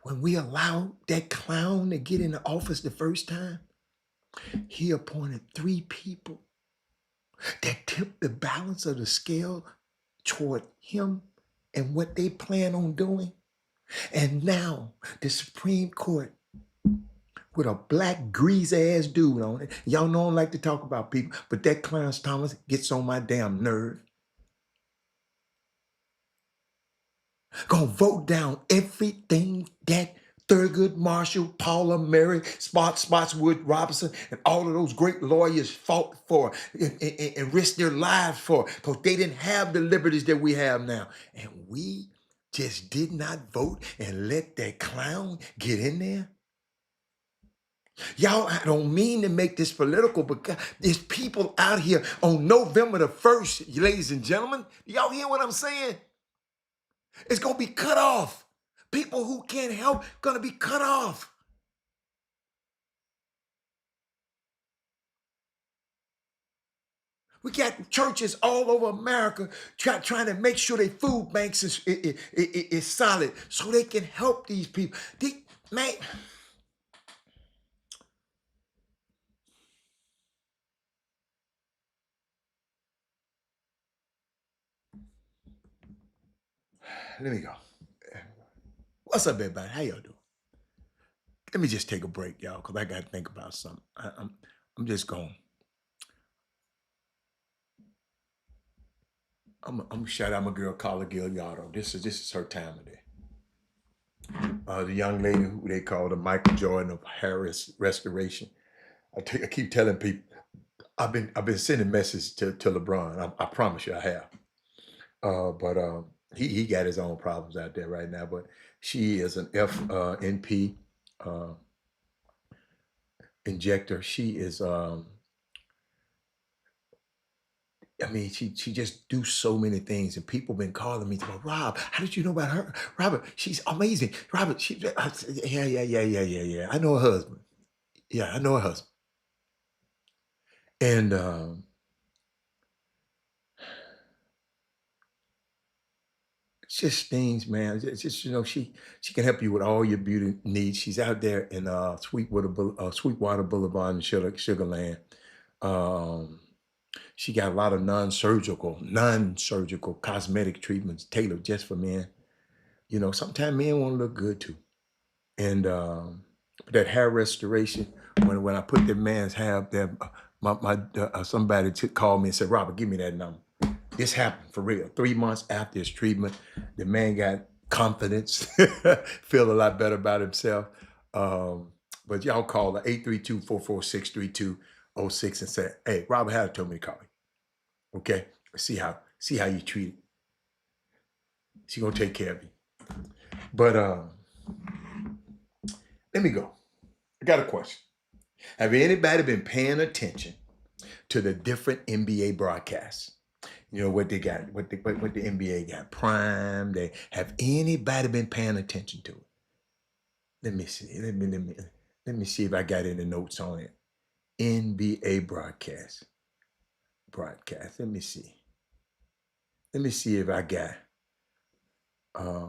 when we allowed that clown to get in the office the first time, he appointed 3 people that tipped the balance of the scale toward him and what they plan on doing. And now the Supreme Court with a black grease ass dude on it. Y'all know I don't like to talk about people, but that Clarence Thomas gets on my damn nerve. Gonna vote down everything that Thurgood Marshall, Paula Mary, Spotswood Robinson, and all of those great lawyers fought for and risked their lives for, because they didn't have the liberties that we have now. And we just did not vote and let that clown get in there. Y'all, I don't mean to make this political, but God, there's people out here on November the 1st, ladies and gentlemen. Y'all hear what I'm saying? It's going to be cut off. People who can't help going to be cut off. We got churches all over America trying to make sure their food banks is solid so they can help these people. Man, let me go. What's up, everybody? How y'all doing? Let me just take a break, y'all, because I got to think about something. I'm just going. I'm gonna shout out my girl Carla Gigliardo. This is her time of day. The young lady who they call the Michael Jordan of Harris Restoration. I keep telling people I've been sending messages to LeBron. I promise you I have. But he got his own problems out there right now. But she is an FNP injector. She is I mean, she just do so many things, and people been calling me, about, Rob, how did you know about her? Robert, she's amazing. Robert, yeah. I know her husband. Yeah, I know her husband. And it's just things, man. It's just she can help you with all your beauty needs. She's out there in Sweetwater Boulevard in Sugarland. Um, she got a lot of non-surgical cosmetic treatments tailored just for men. Sometimes men want to look good too. And that hair restoration, when I put that man's hair up there, somebody called me and said, Robert, give me that number. This happened for real. 3 months after his treatment, the man got confidence, feel a lot better about himself. But y'all call the 832-446-3206 and say, hey, Robert Hatter told me to call you. Okay? See how you treat it. She gonna take care of you. But let me go. I got a question. Have anybody been paying attention to the different NBA broadcasts? You know what they got, what the NBA got, Prime. They have anybody been paying attention to it? Let me see. Let me see if I got any notes on it. NBA broadcast. Let me see. Let me see if I got uh,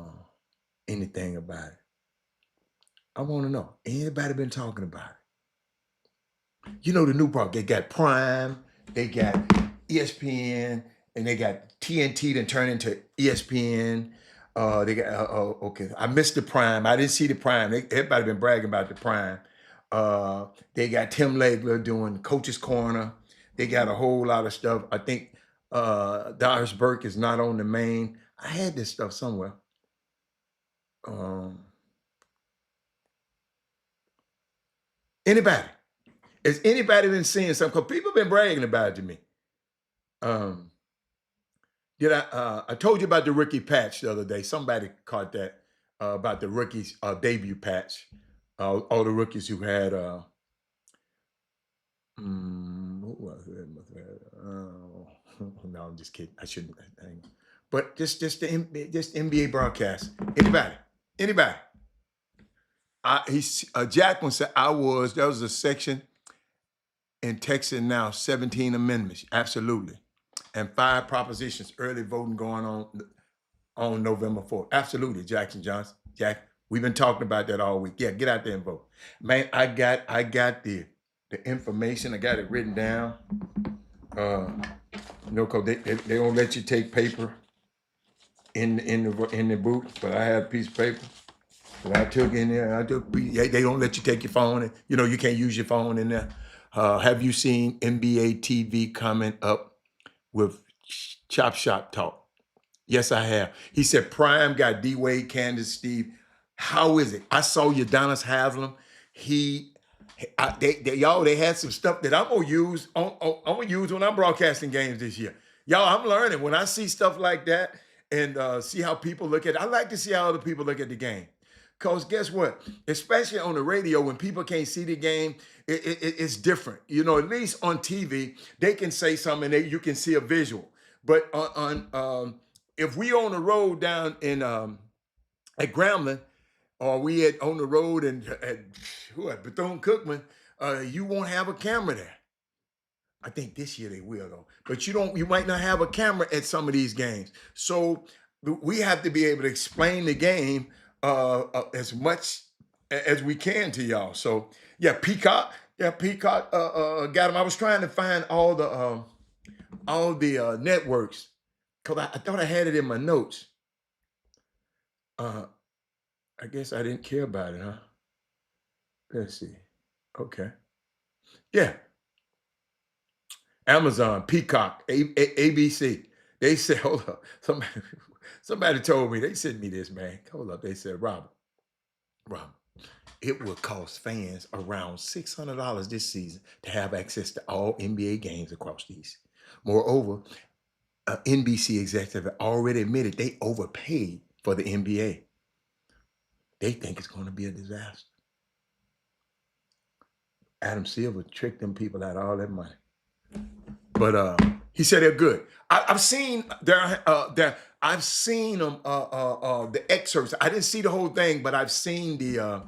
anything about it. I want to know. Anybody been talking about it? You know the new part. They got Prime, they got ESPN, and they got TNT to turn into ESPN. They got okay. I missed the Prime. I didn't see the Prime. Everybody been bragging about the Prime. They got Tim Legler doing Coach's Corner. They got a whole lot of stuff. I think Doris Burke is not on the main. I had this stuff somewhere. Um, Anybody? Has anybody been seeing something? Because people been bragging about it to me. Um, did I told you about the rookie patch the other day. Somebody caught that about the rookies debut patch. All the rookies who had what was it? Oh, no, I'm just kidding. I shouldn't. Hang on. But just just NBA broadcast. Anybody. Jacqueline said there was a section in Texas now, 17 amendments, absolutely, and 5 propositions, early voting going on November 4th. Absolutely, Jackson Johnson. Jack, we've been talking about that all week. Yeah, get out there and vote. Man, I got the information. I got it written down. Cause they don't let you take paper in the booth, but I had a piece of paper. But I took in there. They don't let you take your phone. You can't use your phone in there. Have you seen NBA TV coming up with Chop Shop Talk? Yes, I have. He said Prime got D Wade, Candace, Steve. How is it? I saw Udonis Haslam. They had some stuff that I'm gonna use. I'm gonna use when I'm broadcasting games this year. Y'all, I'm learning when I see stuff like that and see how people look at it. I like to see how other people look at the game. Because guess what? Especially on the radio, when people can't see the game, it's different. At least on TV, they can say something and you can see a visual. But if we on the road down in at Grambling, or we on the road at Bethune-Cookman, you won't have a camera there. I think this year they will though. But you might not have a camera at some of these games. So we have to be able to explain the game as much as we can to y'all. So yeah, Peacock got them. I was trying to find all the networks because I thought I had it in my notes. I guess I didn't care about it, huh? Let's see. Okay. Yeah. Amazon, Peacock, ABC. They said, hold up. Somebody told me, they sent me this, man. Hold up. They said, Robert, it will cost fans around $600 this season to have access to all NBA games across these. Moreover, NBC executive already admitted they overpaid for the NBA. They think it's going to be a disaster. Adam Silver tricked them people out of all that money. But he said they're good. I've seen I've seen them the excerpts. I didn't see the whole thing, but I've seen the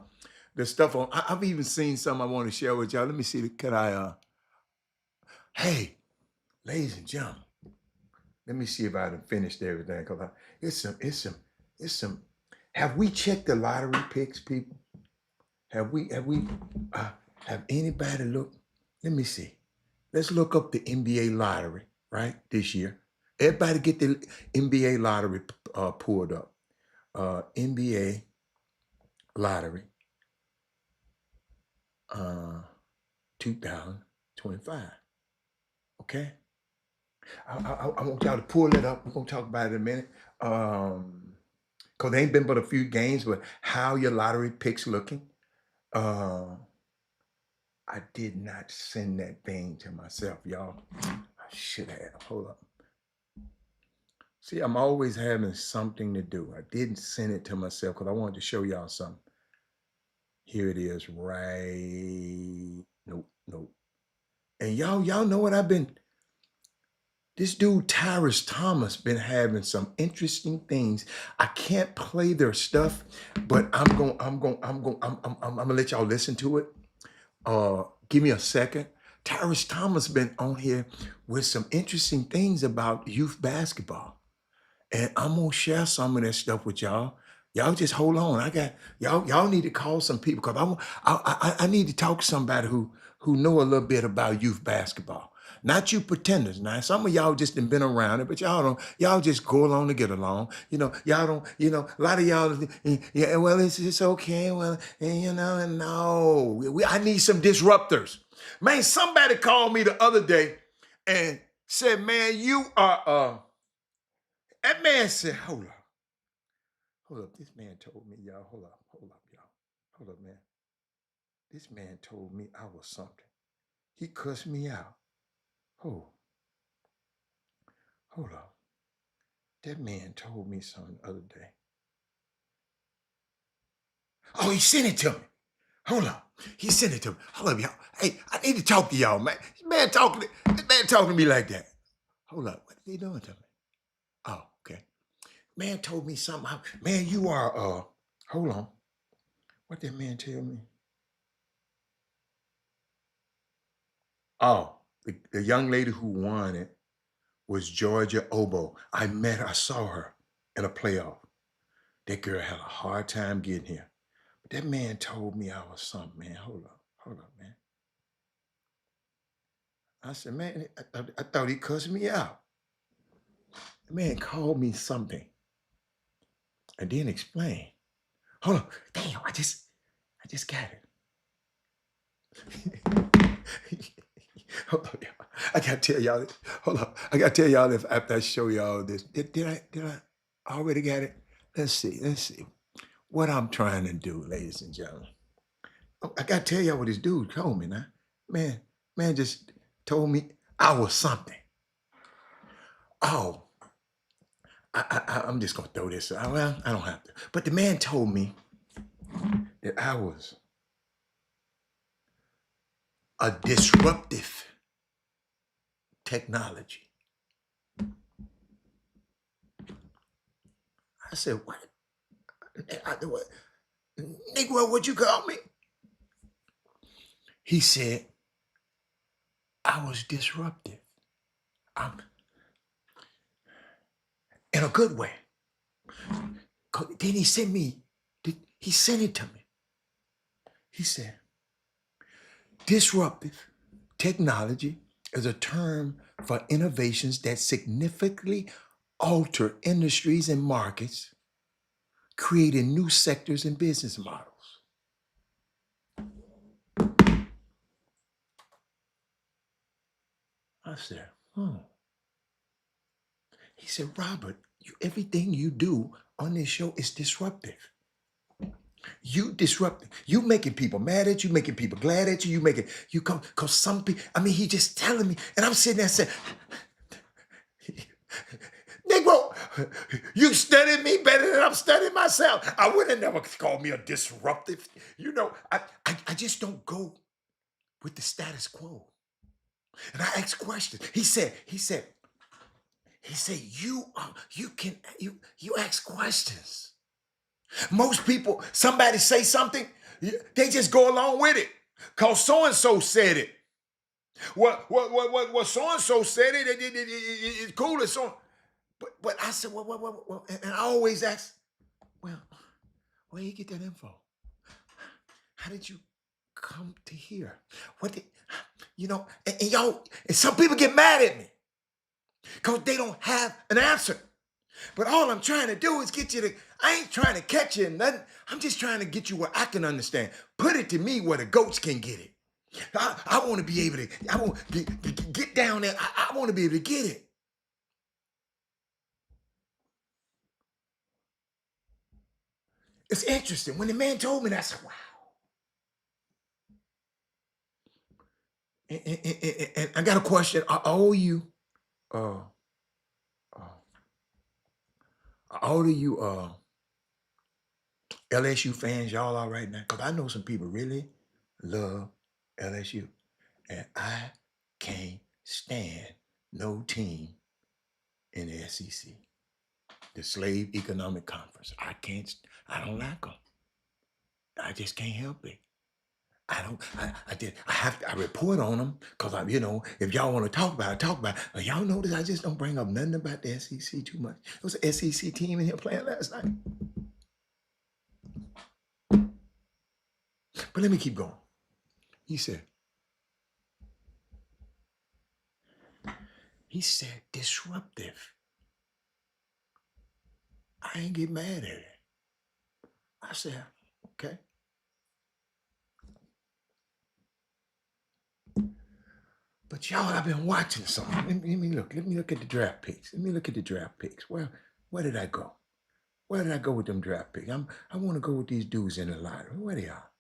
stuff on. I've even seen some I want to share with y'all. Let me see. Can I? Hey, ladies and gentlemen, let me see if I done finished everything. Cause it's some. Have we checked the lottery picks, people? Have anybody looked? Let me see. Let's look up the NBA lottery, right, this year. Everybody get the NBA lottery pulled up. NBA lottery 2025. Okay? I want y'all to pull it up. We're going to talk about it in a minute. Because there ain't been but a few games, but how your lottery picks looking. I did not send that thing to myself, y'all. I should have. Hold up. See, I'm always having something to do. I didn't send it to myself because I wanted to show y'all something. Here it is, right? Nope. And y'all know what I've been. This dude Tyrus Thomas been having some interesting things. I can't play their stuff, but I'm gonna let y'all listen to it. Give me a second. Tyrus Thomas been on here with some interesting things about youth basketball. And I'm gonna share some of that stuff with y'all. Y'all just hold on. I got y'all need to call some people because I need to talk to somebody who know a little bit about youth basketball. Not you pretenders. Now, some of y'all just done been around it, but y'all just go along to get along. Y'all don't, a lot of y'all, yeah, well, it's okay. Well, and no. I need some disruptors. Man, somebody called me the other day and said, man, you are that man said, hold up. Hold up. This man told me, y'all. Hold up, y'all. Hold up, man. This man told me I was something. He cussed me out. Oh, hold up. That man told me something the other day. Oh, he sent it to me. Hold up. He sent it to me. Hold up, y'all. Hey, I need to talk to y'all, man. This man talking to me like that. Hold up. What is he doing to me? Oh, okay. Man told me something. Man, you are hold on. What that man tell me? Oh, the young lady who won it was Georgia Obo. I saw her in a playoff. That girl had a hard time getting here. But that man told me I was something, man. Hold up, man. I said, man, I thought he cussed me out. The man called me something and then explained. Hold on. Damn, I just got it. Hold on, y'all. I gotta tell y'all this. Hold on. I gotta tell y'all this after I show y'all this. Did I already got it? Let's see. What I'm trying to do, ladies and gentlemen. Oh, I gotta tell y'all what this dude told me now. Man just told me I was something. Oh, I'm just gonna throw this out. Well, I don't have to. But the man told me that I was a disruptive technology. I said, what? What? Negro, what you call me? He said, I was disruptive. I'm in a good way. Then he sent it to me. He said, disruptive technology is a term for innovations that significantly alter industries and markets, creating new sectors and business models. I said, He said, Robert, everything you do on this show is disruptive. You disrupting. You making people mad at you, making people glad at you. Because some people, he just telling me, and I'm sitting there saying, Negro, you studied me better than I'm studying myself. I would have never called me a disruptive. I just don't go with the status quo. And I ask questions. He said, you ask questions. Most people, somebody say something, they just go along with it. Cause so-and-so said it. What so-and-so said it's cool and so. But I said, well, and I always ask, well, where you get that info? How did you come to here? What did and y'all, and some people get mad at me because they don't have an answer. But all I'm trying to do is get you to, I ain't trying to catch you in nothing. I'm just trying to get you where I can understand. Put it to me where the goats can get it. I want to be able to, I want to get down there. I want to be able to get it. It's interesting. When the man told me that, I said, wow. And I got a question. All you, uh, all of you LSU fans, y'all all right now? Because I know some people really love LSU. And I can't stand no team in the SEC, the Slave Economic Conference. I don't like them. I just can't help it. I report on them because if y'all want to talk about it, talk about it. Y'all notice I just don't bring up nothing about the SEC too much. It was an SEC team in here playing last night. But let me keep going. He said disruptive. I ain't get mad at it. I said, okay. But y'all, I've been watching something. Let me look. Let me look at the draft picks. Let me look at the draft picks. Well, where did I go? Where did I go with them draft picks? I want to go with these dudes in the lottery. Where they are?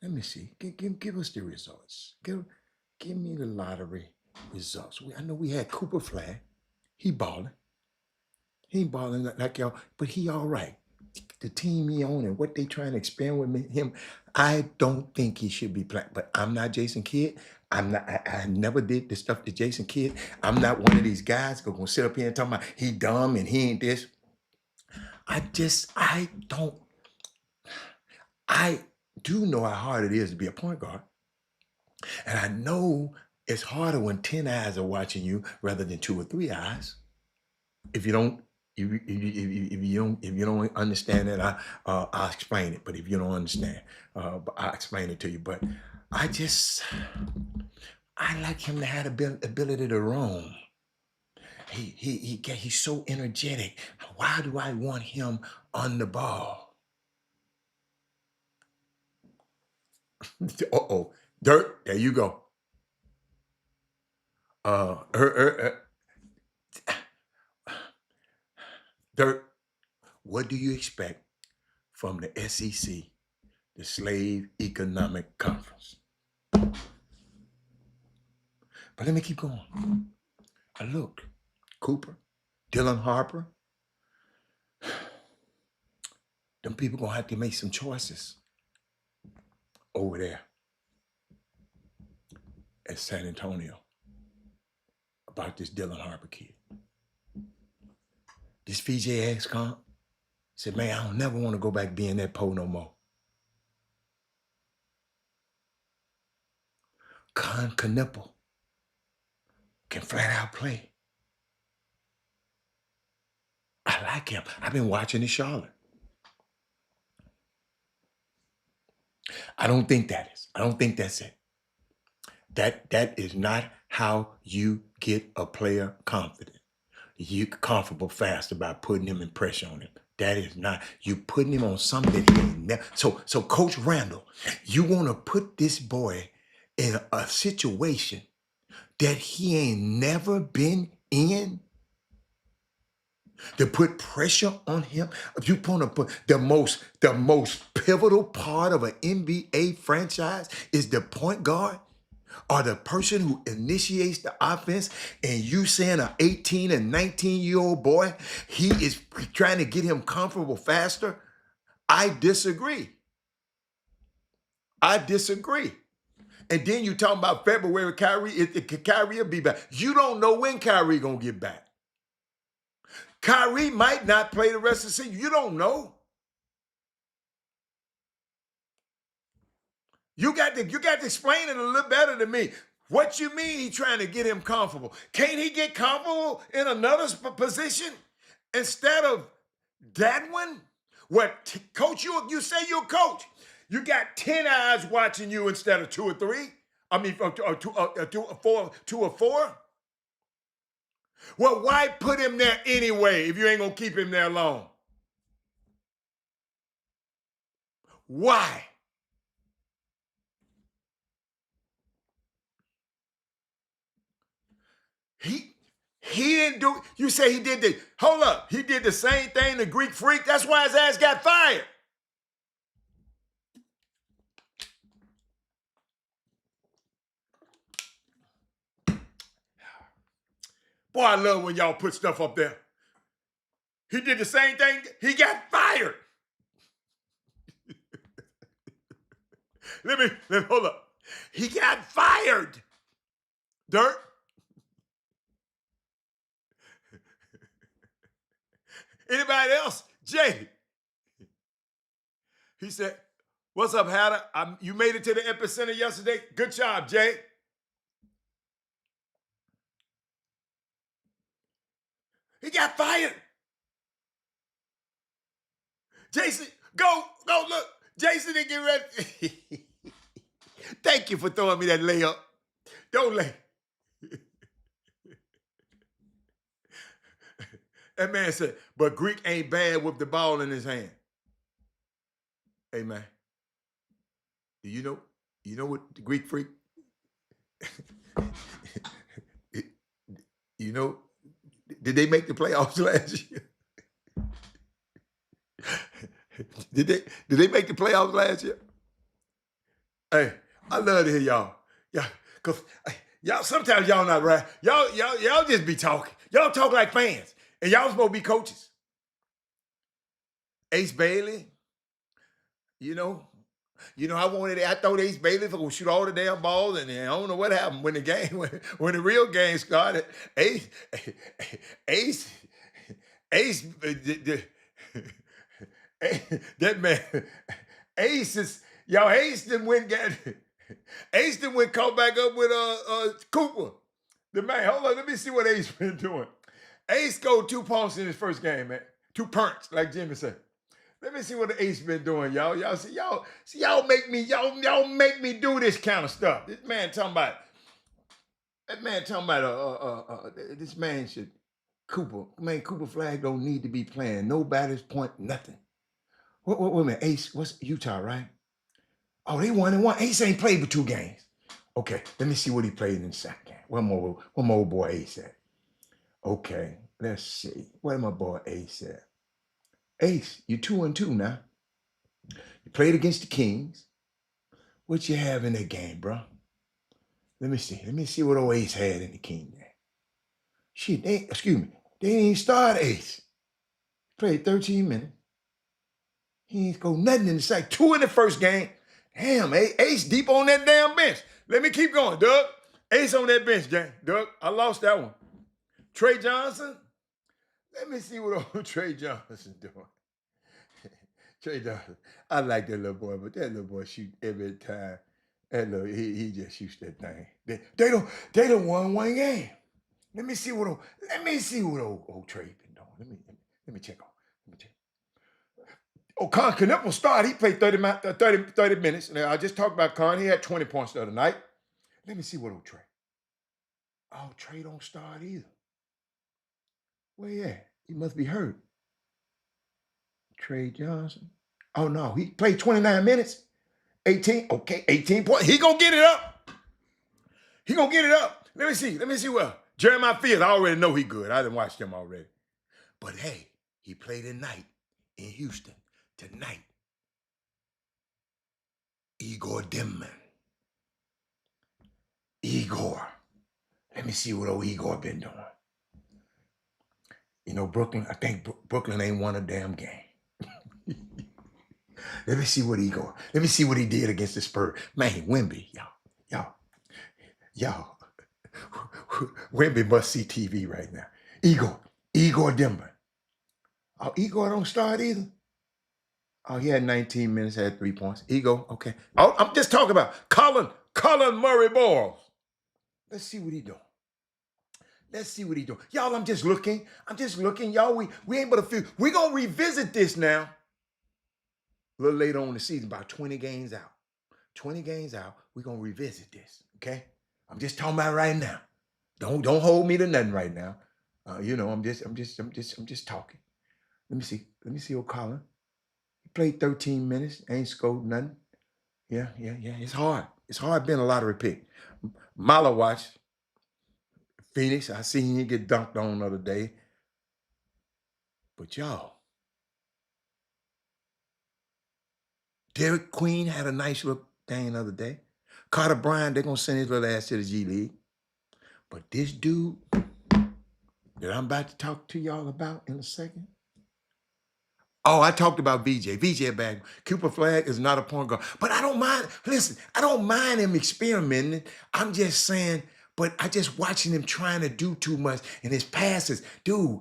Let me see. Give us the results. Give me the lottery results. I know we had Cooper Flag. He balling. He ain't balling like y'all, but he all right. The team he on and what they trying to expand with him, I don't think he should be playing. But I'm not Jason Kidd. I'm not. I never did the stuff to Jason Kidd. I'm not one of these guys who gonna sit up here and talk about he dumb and he ain't this. I don't. I do know how hard it is to be a point guard, and I know it's harder when 10 eyes are watching you rather than 2 or 3 eyes. If you don't, if you don't understand it, I'll explain it. But if you don't understand, but I'll explain it to you. But I like him to have the ability to roam. He's so energetic. Why do I want him on the ball? Uh-oh, Dirt. There you go. Dirt. What do you expect from the SEC, the Slave Economic Conference? But let me keep going. I looked. Cooper, Dylan Harper. Them people gonna have to make some choices over there at San Antonio about this Dylan Harper kid. This VJ comp said, man, I don't never want to go back being that pole no more. Con Knipple can flat out play. I like him. I've been watching in Charlotte. I don't think that's it. That is not how you get a player confident. You comfortable fast about putting him in pressure on him. That is not, you putting him on something he ain't never. So Coach Randall, you want to put this boy in a situation that he ain't never been in, to put pressure on him. You want to put the most pivotal part of an NBA franchise is the point guard or the person who initiates the offense, and you saying an 18 and 19-year-old boy, he is trying to get him comfortable faster. I disagree. And then you talking about February, Kyrie will be back. You don't know when Kyrie gonna get back. Kyrie might not play the rest of the season. You don't know. You got to explain it a little better to me. What you mean he trying to get him comfortable? Can't he get comfortable in another position instead of that one? What, coach, you say you're a coach. You got 10 eyes watching you instead of 2 or 3. I mean, 2 or 4. Well, why put him there anyway if you ain't going to keep him there long? Why? He didn't do, you say he did hold up, he did the same thing to Greek Freak. That's why his ass got fired. Boy, I love when y'all put stuff up there. He did the same thing, he got fired. Let me hold up. He got fired. Dirt. Anybody else? Jay. He said, What's up, Hatter? You made it to the epicenter yesterday. Good job, Jay. He got fired. Jason, go, look. Jason didn't get ready. Thank you for throwing me that layup. Don't lay. That man said, but Greek ain't bad with the ball in his hand. Hey, man. Do you know what the Greek freak? You know, did they make the playoffs last year? Did they make the playoffs last year? Hey, I love to hear y'all. Yeah, cause y'all sometimes y'all not right. Y'all just be talking. Y'all talk like fans, and y'all supposed to be coaches. Ace Bailey, you know, I thought Ace Bailey was gonna shoot all the damn balls, and I don't know what happened when the real game started. Ace, that man, Ace done went caught back up with Cooper. The man, hold on, let me see what Ace been doing. Ace scored 2 points in his first game, man. 2 punts, like Jimmy said. Let me see what the Ace been doing, y'all. Y'all make me do this kind of stuff. This man talking about this man should Cooper Flag don't need to be playing. Nobody's point, nothing. Wait a minute, Ace, what's Utah, right? Oh, they 1-1. Ace ain't played but 2 games. Okay, let me see what he played in the second game. One more old boy Ace at. Okay, let's see. Where my boy Ace at? Ace, you 2-2 now. You played against the Kings. What you have in that game, bro? Let me see. Let me see what old Ace had in the King game. Shit, they didn't start Ace. Played 13 minutes. He ain't scored nothing in the second. 2 in the first game. Damn, Ace deep on that damn bench. Let me keep going, Doug. Ace on that bench, gang. Doug, I lost that one. Trey Johnson. Let me see what old Trey Johnson doing. Trey Johnson. I like that little boy, but that little boy shoot every time. That little, he just shoots that thing. They don't won 1 game. Let me see what old Trey been doing. Let me check on. Oh, Con Knuppel started. He played 30 minutes. Now, I just talked about Con. He had 20 points the other night. Let me see what old Trey. Oh, Trey don't start either. Where he at? He must be hurt. Trey Johnson. Oh, no. He played 29 minutes. 18. Okay, 18 points. He gonna get it up. Let me see well. Jeremiah Fields, I already know he good. I didn't watch him already. But hey, he played tonight in Houston. Tonight. Igor Dimman. Igor. Let me see what old Igor been doing. You know, Brooklyn, I think Brooklyn ain't won a damn game. Let me see what he did against the Spurs. Man, Wemby, y'all. Wemby must see TV right now. Igor Dimman. Oh, Igor don't start either. Oh, he had 19 minutes, had 3 points. Igor, okay. Oh, I'm just talking about Colin Murray Boyles. Let's see what he doing. Y'all, I'm just looking. Y'all, we ain't but a few. We're going to revisit this now. A little later on in the season, about 20 games out. 20 games out, we're going to revisit this, okay? I'm just talking about right now. Don't hold me to nothing right now. I'm just talking. Let me see old Colin. He played 13 minutes, ain't scored nothing. Yeah. It's hard. It's hard being a lottery pick. Mala watch. Phoenix, I seen him get dunked on the other day. But y'all, Derek Queen had a nice little thing the other day. Carter Bryant, they're going to send his little ass to the G League. But this dude that I'm about to talk to y'all about in a second. Oh, I talked about VJ. VJ bag. Cooper Flag is not a point guard. But I don't mind. Listen, I don't mind him experimenting. I'm just saying, but I just watching him trying to do too much. And his passes, dude,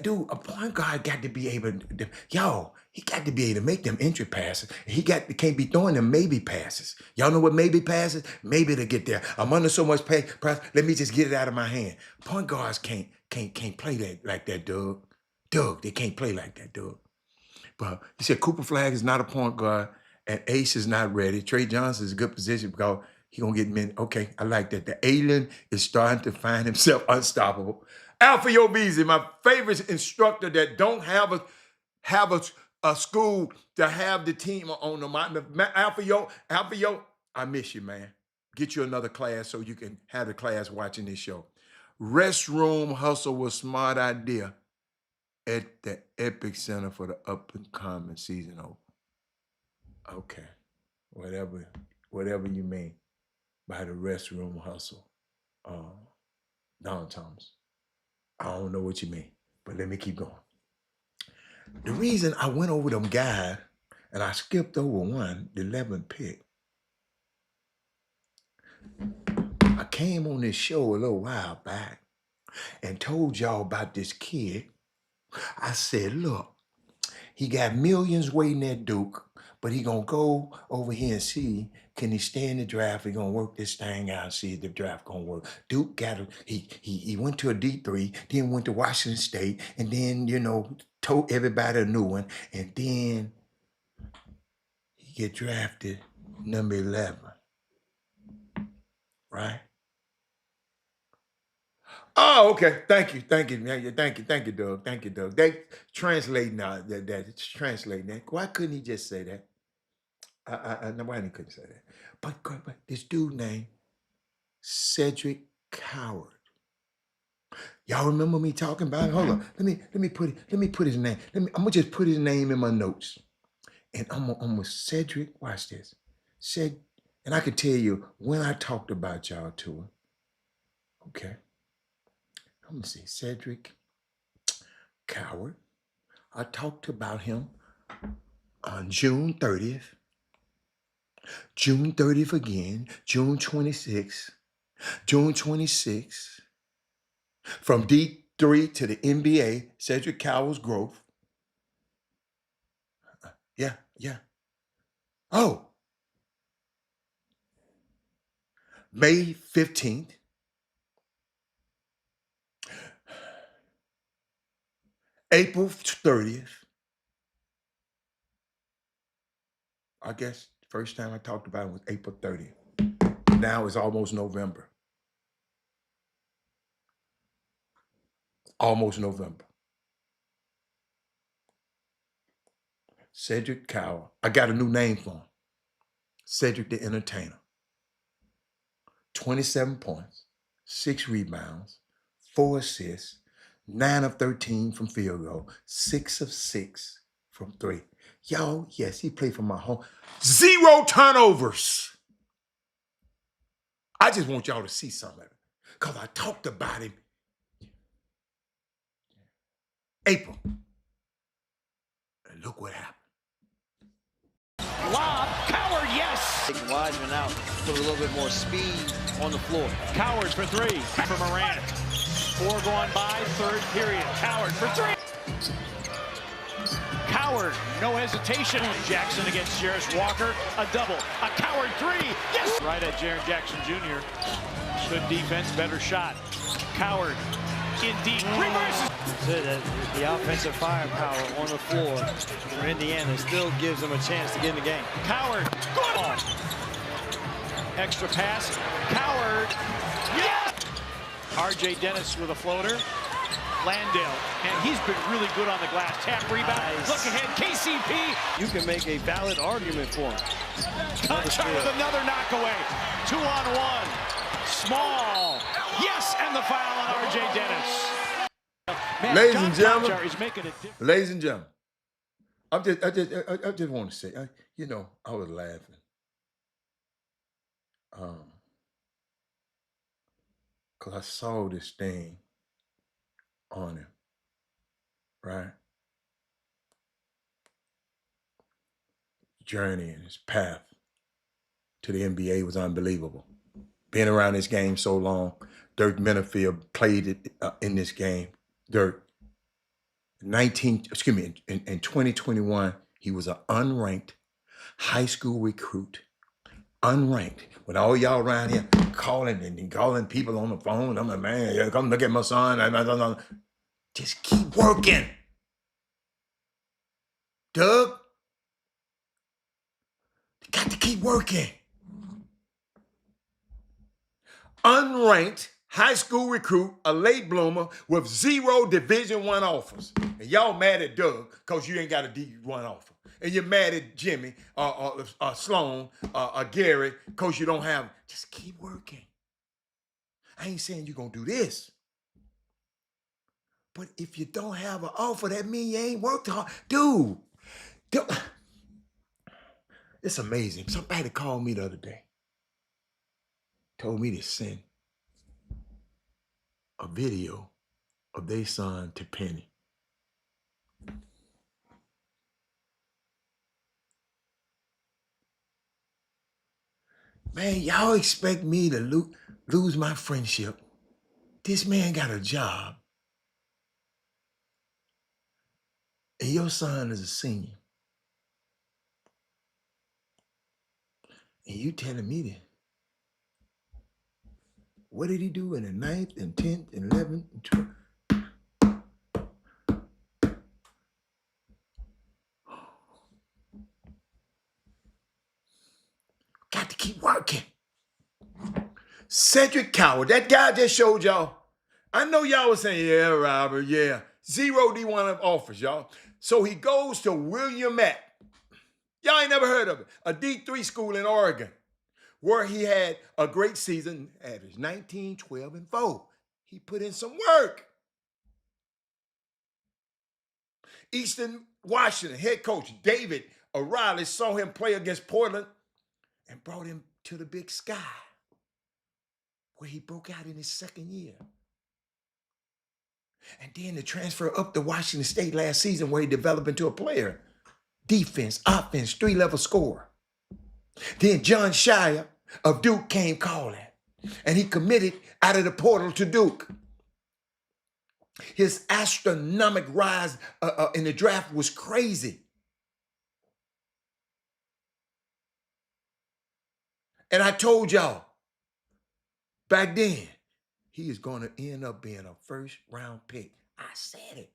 Dude, a point guard got to be able to, yo, he got to be able to make them entry passes. Can't be throwing them maybe passes. Y'all know what maybe passes? Maybe to get there. I'm under so much press. Let me just get it out of my hand. Point guards can't play that like that, Doug. Doug, they can't play like that, Doug. But he said Cooper Flag is not a point guard and Ace is not ready. Trey Johnson is a good position because he gonna get men. Okay, I like that. The alien is starting to find himself unstoppable. Alpha Yo Beezy, my favorite instructor that don't have a school to have the team on the Alpha Yo, I miss you, man. Get you another class so you can have the class watching this show. Restroom hustle was smart idea at the Epic Center for the Up and Coming season. Oh, okay. Whatever you mean by the restroom hustle. Don Thomas. I don't know what you mean, but let me keep going. The reason I went over them guys and I skipped over one, the 11th pick, I came on this show a little while back and told y'all about this kid. I said, look, he got millions waiting at Duke, but he gonna go over here and see, can he stay in the draft? He gonna work this thing out and see if the draft gonna work. Duke got he went to a D3, then went to Washington State, and then, told everybody a new one, and then he get drafted number 11, right? Oh, okay. Thank you, Doug. Thank you, Doug. They translate now. It's translating that. Why couldn't he just say that? I know why he couldn't say that. But this dude named Cedric Coward. Y'all remember me talking about it? Hold on. Let me put his name. I'm gonna just put his name in my notes. And I'm with Cedric. Watch this. And I can tell you when I talked about y'all to him. Okay. Let me see. Cedric Coward. I talked about him on June 30th. June 30th again. June 26th. June 26th. From D3 to the NBA, Cedric Coward's growth. Yeah. Oh, May 15th. April 30th. I guess the first time I talked about it was April 30th. Now it's almost November. Almost November. Cedric Coward. I got a new name for him. Cedric the Entertainer. 27 points, 6 rebounds, 4 assists, 9 of 13 from field goal, 6 of 6 from 3. Y'all, yes, he played for my home. 0 turnovers. I just want y'all to see some of it because I talked about him April. And look what happened. Lob, Coward, yes! Taking Wiseman out, put a little bit more speed on the floor. Coward for 3 for Morant. 4 going by, third period. Coward for 3. Coward, no hesitation. Jackson against Jarris Walker, a double. A Coward 3, yes! Right at Jaren Jackson Jr. Good defense, better shot. Coward, indeed, reverses. The offensive firepower on the floor for Indiana still gives them a chance to get in the game. Coward, good ball. Extra pass, Coward, yes! R.J. Dennis with a floater. Landale, and he's been really good on the glass. Tap rebound, nice. Look ahead, KCP. You can make a valid argument for him. Conchar with another knockaway. 2-on-1. Small. Yes, and the foul on R.J. Dennis. Man, ladies John and gentlemen, is making a difference. Ladies and gentlemen, I just want to say, I was laughing. Because I saw this thing on him, right? Journey and his path to the NBA was unbelievable. Being around this game so long, Dirk Minifield played it in this game. Dirk, In 2021, he was an unranked high school recruit. Unranked. When all y'all around here calling and calling people on the phone, I'm like, man, yeah, come look at my son. Just keep working. Doug, you got to keep working. Unranked high school recruit, a late bloomer with 0 Division I offers. And y'all mad at Doug because you ain't got a D1 offer. And you're mad at Jimmy, Sloan, Gary, because you don't have. Just keep working. I ain't saying you're going to do this. But if you don't have an offer, that means you ain't worked hard. Dude, it's amazing. Somebody called me the other day, told me to send a video of their son to Penny. Man, y'all expect me to lose my friendship? This man got a job, and your son is a senior. And you telling me that? What did he do in the 9th and 10th and 11th and 12th? Got to keep working. Cedric Coward, that guy just showed y'all. I know y'all was saying, yeah, Robert, yeah. 0 D1 offers, y'all. So he goes to Williamette. Y'all ain't never heard of it. A D3 school in Oregon, where he had a great season, average 19, 12, and 4. He put in some work. Eastern Washington head coach David O'Reilly saw him play against Portland and brought him to the Big Sky, where he broke out in his second year. And then the transfer up to Washington State last season, where he developed into a player. Defense, offense, 3-level scorer. Then John Shire of Duke came calling, and he committed out of the portal to Duke. His astronomical rise in the draft was crazy. And I told y'all back then, he is going to end up being a first-round pick. I said it.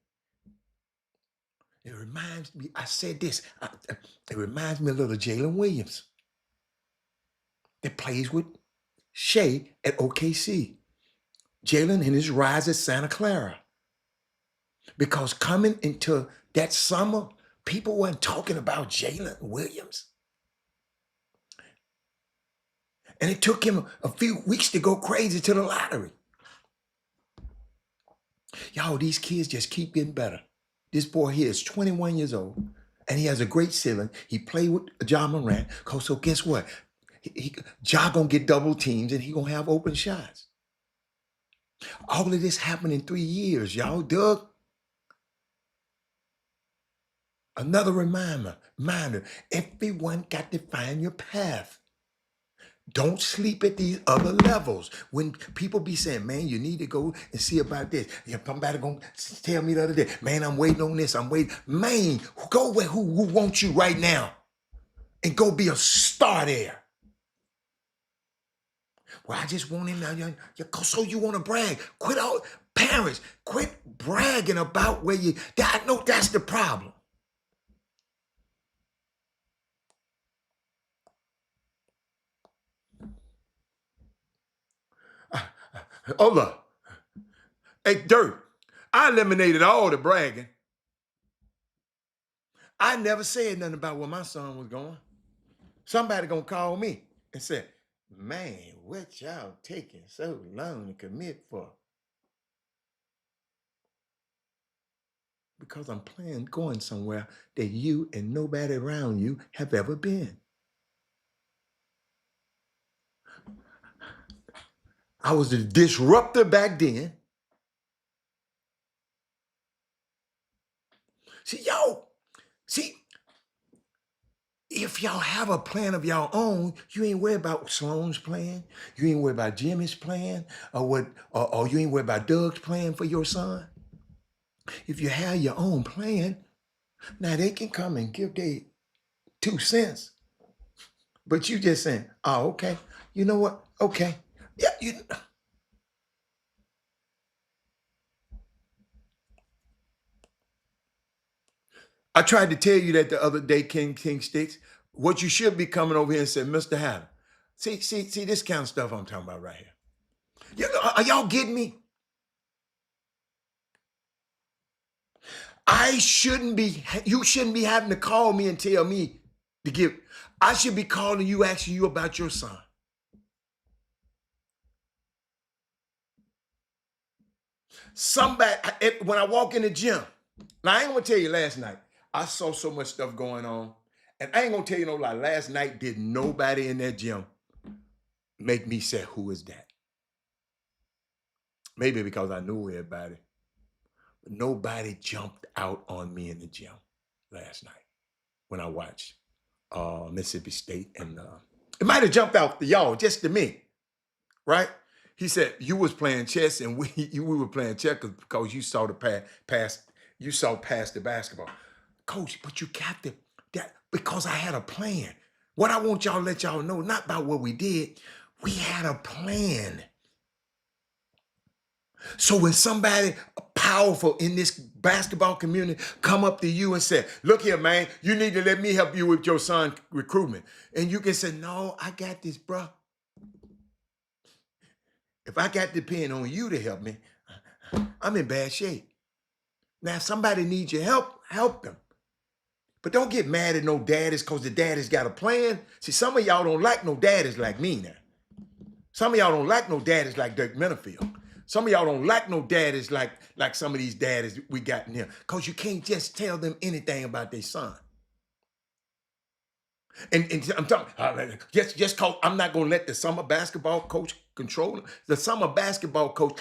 It reminds me, I said this, it reminds me a little of Jalen Williams that plays with Shea at OKC. Jalen in his rise at Santa Clara. Because coming into that summer, people weren't talking about Jalen Williams. And it took him a few weeks to go crazy to the lottery. Y'all, these kids just keep getting better. This boy here is 21 years old, and he has a great ceiling. He played with Ja Morant. So guess what? Ja gonna get double teams, and he gonna have open shots. All of this happened in 3 years, y'all. Doug, another reminder, everyone got to find your path. Don't sleep at these other levels. When people be saying, man, you need to go and see about this. Somebody gonna tell me the other day, man, I'm waiting on this, I'm waiting. Man, go where who wants you right now and go be a star there. Well, I just want him now. So you want to brag. Quit all, parents, quit bragging about where you, I know that's the problem. Hold up. Hey, Dirt, I eliminated all the bragging. I never said nothing about where my son was going. Somebody gonna call me and say, man, what y'all taking so long to commit for? Because I'm going somewhere that you and nobody around you have ever been. I was the disruptor back then. See, if y'all have a plan of your own, you ain't worried about Sloan's plan. You ain't worried about Jimmy's plan, or you ain't worried about Doug's plan for your son. If you have your own plan, now they can come and give their 2 cents. But you just saying, oh, okay. You know what? Okay. Yeah, I tried to tell you that the other day, King Sticks. What you should be coming over here and say, Mr. Hatter. See this kind of stuff I'm talking about right here. Are y'all getting me? You shouldn't be having to call me and tell me to give. I should be calling you, asking you about your son. Somebody, when I walk in the gym, now I ain't gonna tell you last night, I saw so much stuff going on. And I ain't gonna tell you no lie, last night did nobody in that gym make me say, who is that? Maybe because I knew everybody. But nobody jumped out on me in the gym last night when I watched Mississippi State. And it might have jumped out to y'all, just to me, right? He said, you was playing chess and we were playing checkers because you saw the pass, you saw past the basketball. Coach, but you got that because I had a plan. What I want y'all to let y'all know, not about what we did, we had a plan. So when somebody powerful in this basketball community come up to you and say, look here, man, you need to let me help you with your son recruitment. And you can say, no, I got this, bro. If I got to depend on you to help me, I'm in bad shape. Now, if somebody needs your help, help them. But don't get mad at no daddies because the daddy's got a plan. See, some of y'all don't like no daddies like me now. Some of y'all don't like no daddies like Dirk Minifield. Some of y'all don't like no daddies like some of these daddies we got in here. Because you can't just tell them anything about their son. And I'm talking, just cause I'm not gonna let the summer basketball coach control them. The summer basketball coach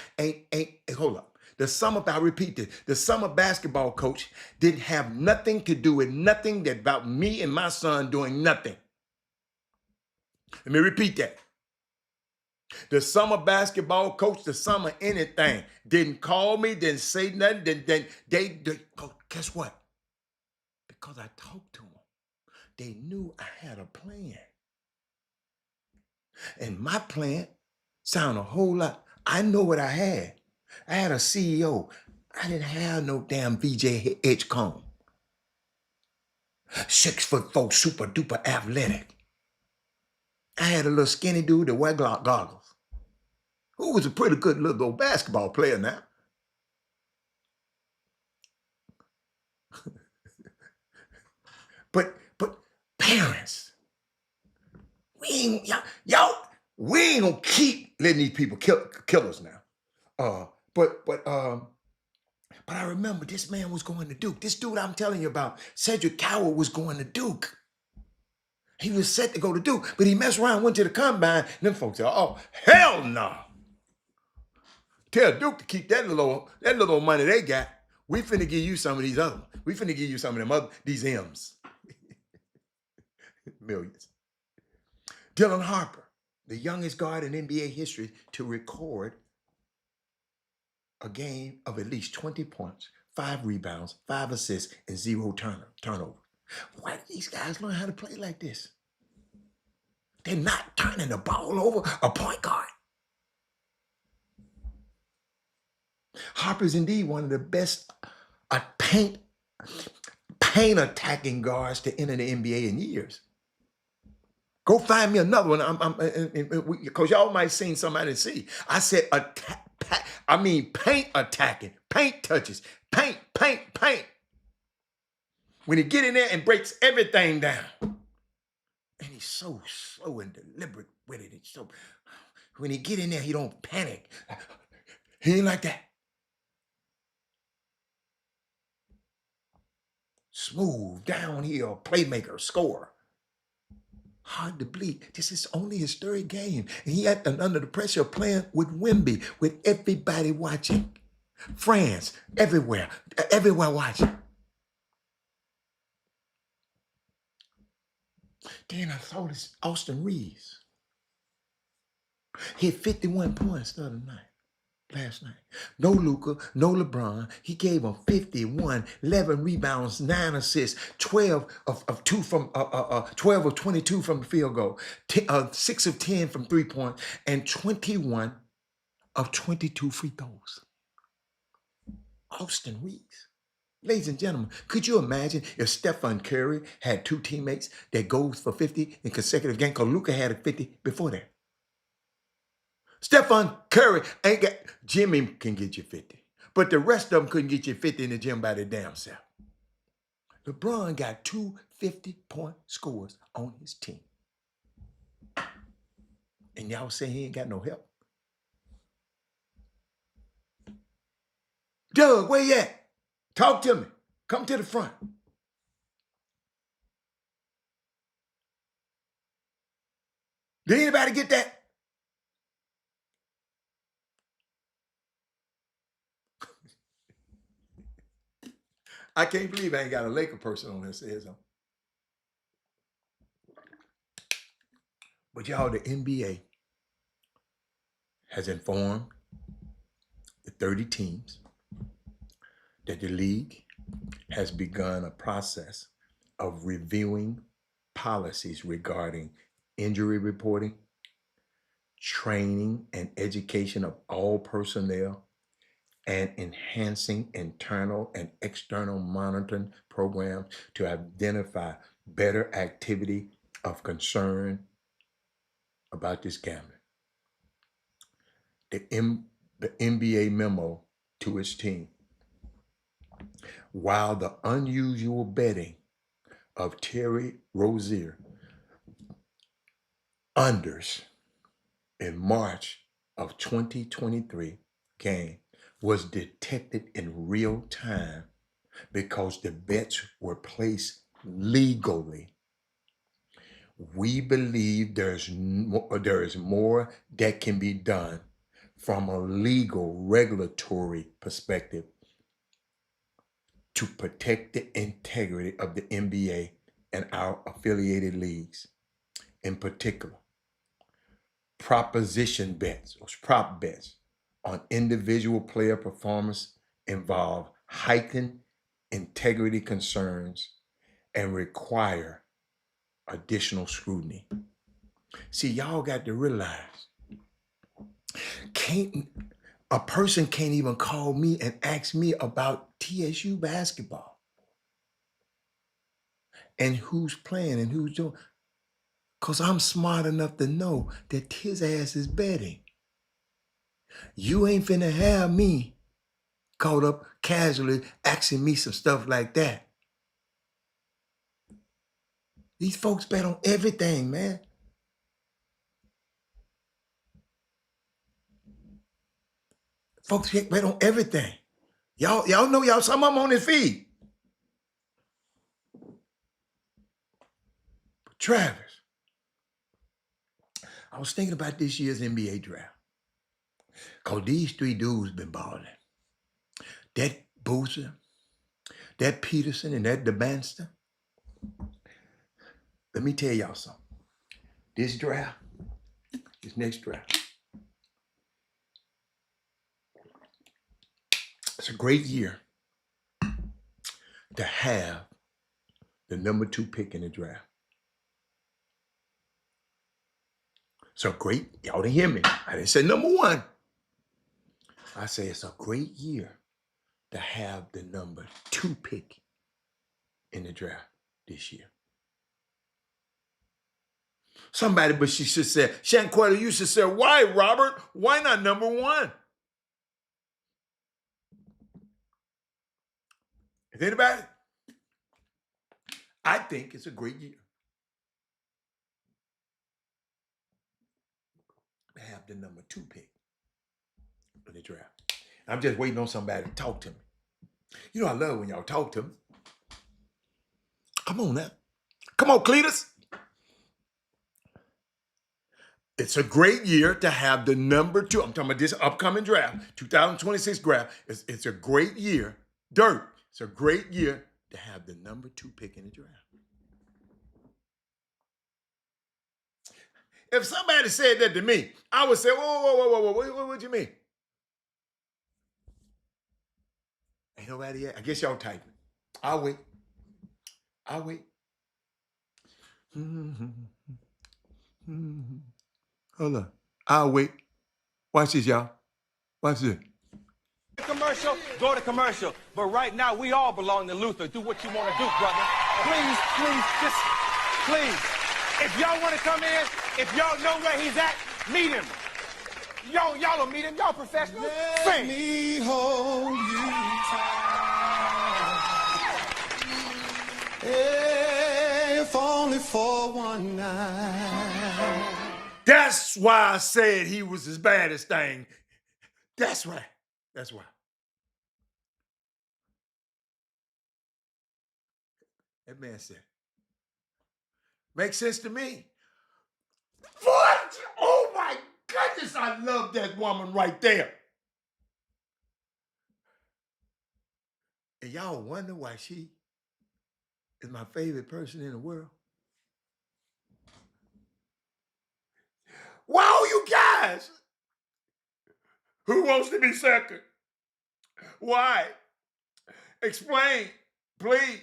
hold up. I repeat this, the summer basketball coach didn't have nothing to do with nothing that about me and my son doing nothing. Let me repeat that. The summer basketball coach, the summer anything, didn't call me, didn't say nothing, guess what? Because I talked to them. They knew I had a plan. And my plan sound a whole lot. I know what I had. I had a CEO. I didn't have no damn VJ Edgecombe. 6'4", super duper athletic. I had a little skinny dude that wore goggles, who was a pretty good little old basketball player now. But parents, we ain't gonna keep letting these people kill us now. But I remember this man was going to Duke. This dude I'm telling you about, Cedric Coward, was going to Duke. He was set to go to Duke, but he messed around, went to the combine, and them folks said, oh, hell no. Tell Duke to keep that little money they got. We finna give you some of these other ones. We finna give you some of them these M's. Millions. Dylan Harper, the youngest guard in NBA history to record a game of at least 20 points, 5 rebounds, 5 assists, and 0 turnover. Why do these guys learn how to play like this? They're not turning the ball over a point guard. Harper's indeed one of the best paint attacking guards to enter the NBA in years. Go find me another one. Because y'all might have seen something I didn't see. I said paint attacking, paint touches, paint. When he get in there and breaks everything down. And he's so slow and deliberate with it. So when he get in there, he don't panic. He ain't like that. Smooth, downhill, playmaker, scorer. Hard to believe. This is only his third game. And he had under the pressure of playing with Wemby, with everybody watching. France, everywhere watching. Then I saw this Austin Reeves. He had 51 points the other night. last night. No Luka, no LeBron. He gave them 51, 11 rebounds, 9 assists, 12 of 2 from 12 of 22 from the field goal, 6 of 10 from 3-point, and 21 of 22 free throws. Austin Reeves. Ladies and gentlemen, could you imagine if Stephen Curry had 2 teammates that goes for 50 in consecutive games? Because Luka had a 50 before that. Stephen Curry ain't got, Jimmy can get you 50. But the rest of them couldn't get you 50 in the gym by their damn self. LeBron got 2 50-point scores on his team. And y'all say he ain't got no help. Doug, where you at? Talk to me. Come to the front. Did anybody get that? I can't believe I ain't got a Laker person on this. Says so. But y'all, the NBA has informed the 30 teams that the league has begun a process of reviewing policies regarding injury reporting, training and education of all personnel, and enhancing internal and external monitoring programs to identify better activity of concern about this gambling. The NBA memo to its team. While the unusual betting of Terry Rozier unders in March of 2023 game was detected in real time because the bets were placed legally, we believe there is more that can be done from a legal regulatory perspective to protect the integrity of the NBA and our affiliated leagues. In particular, proposition bets or prop bets on individual player performance involve heightened integrity concerns and require additional scrutiny. See, y'all got to realize, a person can't even call me and ask me about TSU basketball and who's playing and who's doing, because I'm smart enough to know that his ass is betting. You ain't finna have me caught up casually asking me some stuff like that. These folks bet on everything, man. Folks bet on everything. Y'all know some of them on this feed. But Travis, I was thinking about this year's NBA draft. Because these 3 dudes been balling. That Boozer, that Peterson, and that DeBanster. Let me tell y'all something. This next draft, it's a great year to have the number 2 pick in the draft. So great, y'all didn't hear me. I didn't say number 1. I say it's a great year to have the number 2 pick in the draft this year. Somebody, but she should say, Shanquetta, you should say, why, Robert? Why not number 1? Is anybody? I think it's a great year to have the number 2 pick in the draft. I'm just waiting on somebody to talk to me. You know, I love when y'all talk to me. Come on now. Come on, Cletus. It's a great year to have the number 2. I'm talking about this upcoming draft, 2026 draft. It's a great year. Dirt. It's a great year to have the number 2 pick in the draft. If somebody said that to me, I would say, whoa, what do you mean? Nobody yet? I guess y'all typing. I'll wait. I'll wait. Hold on. I'll wait. Watch this, y'all. Watch this. Commercial, go to commercial. But right now, we all belong to Luther. Do what you want to do, brother. Please, please, just please. If y'all want to come in, if y'all know where he's at, meet him. Y'all don't meet him. Y'all professionals. Let me hold you tight, if only for one night. That's why I said he was as bad as Thing. That's right. That's why. That man said, makes sense to me. What? Oh my goodness, I love that woman right there. And y'all wonder why she is my favorite person in the world? Why all you guys? Who wants to be second? Why? Explain, please.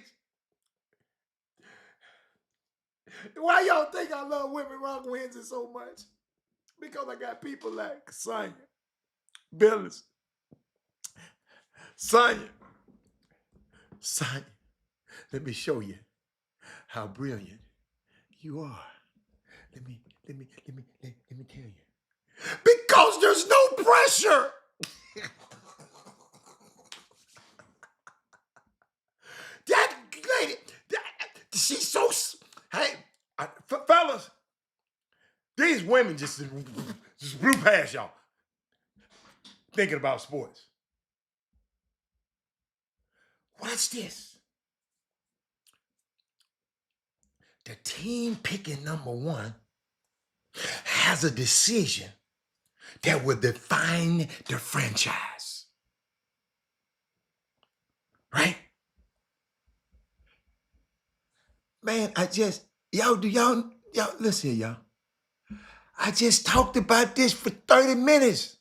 Why y'all think I love Women Rock Wednesday so much? Because I got people like Sonya, Billis, Sonya. Let me show you how brilliant you are. Let me tell you. Because there's no pressure. That lady, she's so, hey, fellas, these women just blew past y'all thinking about sports. Watch this. The team picking number one has a decision that will define the franchise. Right? Man, y'all listen here, y'all. I just talked about this for 30 minutes.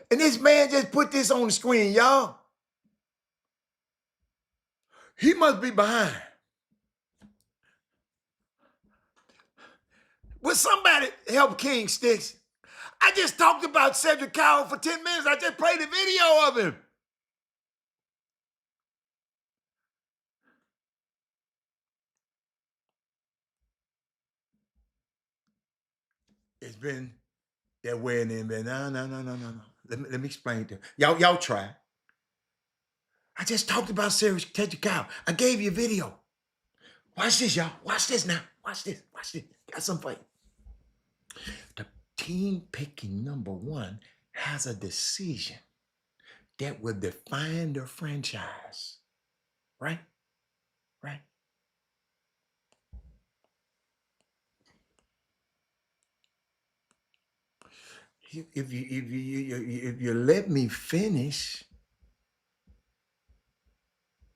And this man just put this on the screen, y'all. He must be behind. Will somebody help King Sticks? I just talked about Cedric Cowell for 10 minutes. I just played a video of him. It's been that way and then, man. No. Let me explain to you. Y'all try. I just talked about Cedric Cowell. I gave you a video. Watch this, y'all. Watch this now. Watch this. Got some for you. The team picking number one has a decision that will define the franchise. Right? Right? If you let me finish,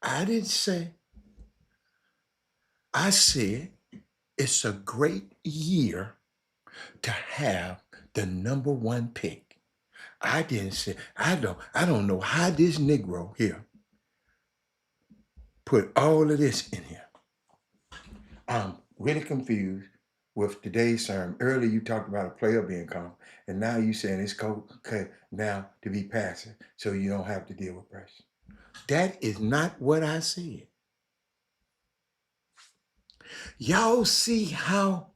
I didn't say. I said it's a great year to have the number one pick. I didn't say, I don't know how this Negro here put all of this in here. I'm really confused with today's sermon. Earlier you talked about a player being calm, and now you saying it's okay now to be passive so you don't have to deal with pressure. That is not what I said. Y'all see how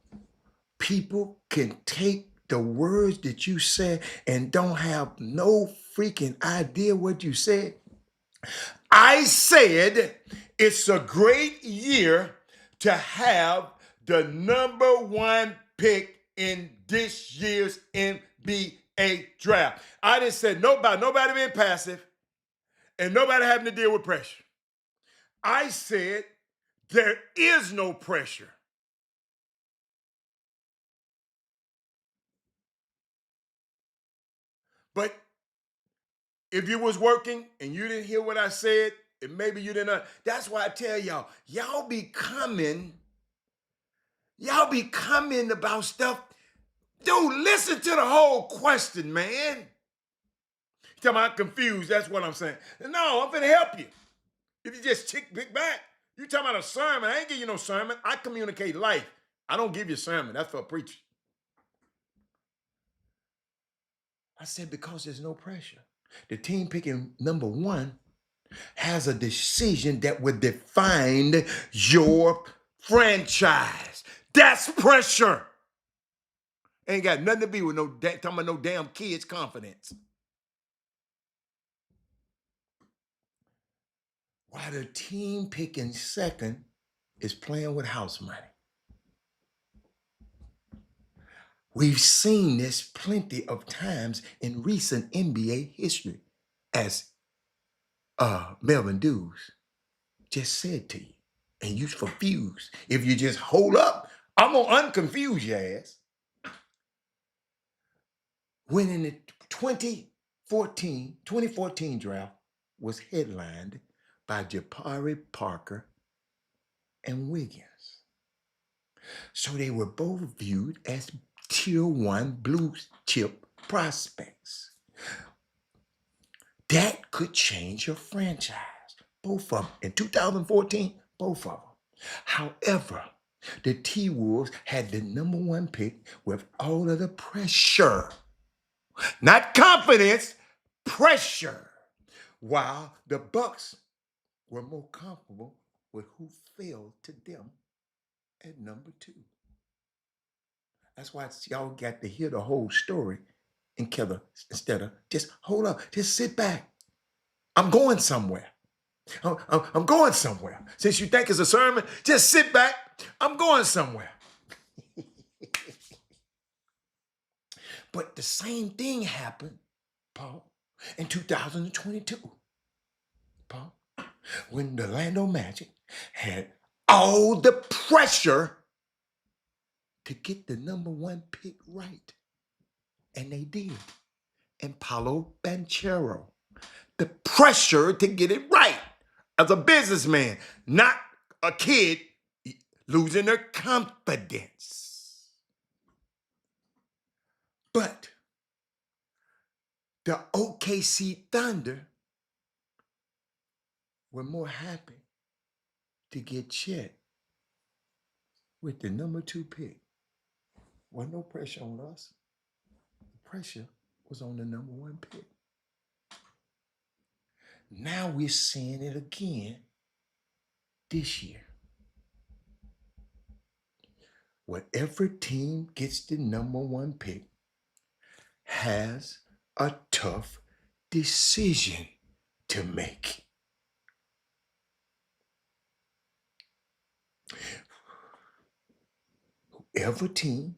people can take the words that you said and don't have no freaking idea what you said? I said it's a great year to have the number one pick in this year's NBA draft. I didn't say nobody being passive and nobody having to deal with pressure. I said there is no pressure. But if you was working and you didn't hear what I said, and maybe you didn't, that's why I tell y'all be coming about stuff. Dude, listen to the whole question, man. Tell me I'm confused. That's what I'm saying. No, I'm finna help you. If you just pick back, you talking about a sermon. I ain't give you no sermon. I communicate life. I don't give you a sermon. That's for a preacher. I said because there's no pressure. The team picking number one has a decision that would define your franchise. That's pressure. Ain't got nothing to be with talking about no damn kids' confidence. While the team picking second is playing with house money. We've seen this plenty of times in recent NBA history, as Melvin Dews just said to you. And you're confused. If you just hold up, I'm gonna unconfuse your ass. When in the 2014 draft was headlined by Jabari Parker and Wiggins. So they were both viewed as tier one blue chip prospects. That could change your franchise. Both of them. In 2014, both of them. However, the T-Wolves had the number one pick with all of the pressure. Not confidence, pressure. While the Bucks were more comfortable with who fell to them at number two. That's why y'all got to hear the whole story instead of just hold up, just sit back. I'm going somewhere. I'm going somewhere. Since you think it's a sermon, just sit back. I'm going somewhere. But the same thing happened, Paul, in 2022. Paul, when the Orlando Magic had all the pressure to get the number one pick right. And they did. And Paolo Banchero. The pressure to get it right as a businessman, not a kid losing their confidence. But the OKC Thunder were more happy to get Chet with the number two pick. Wasn't no pressure on us. The pressure was on the number one pick. Now we're seeing it again this year. Whatever team gets the number one pick has a tough decision to make. Whoever team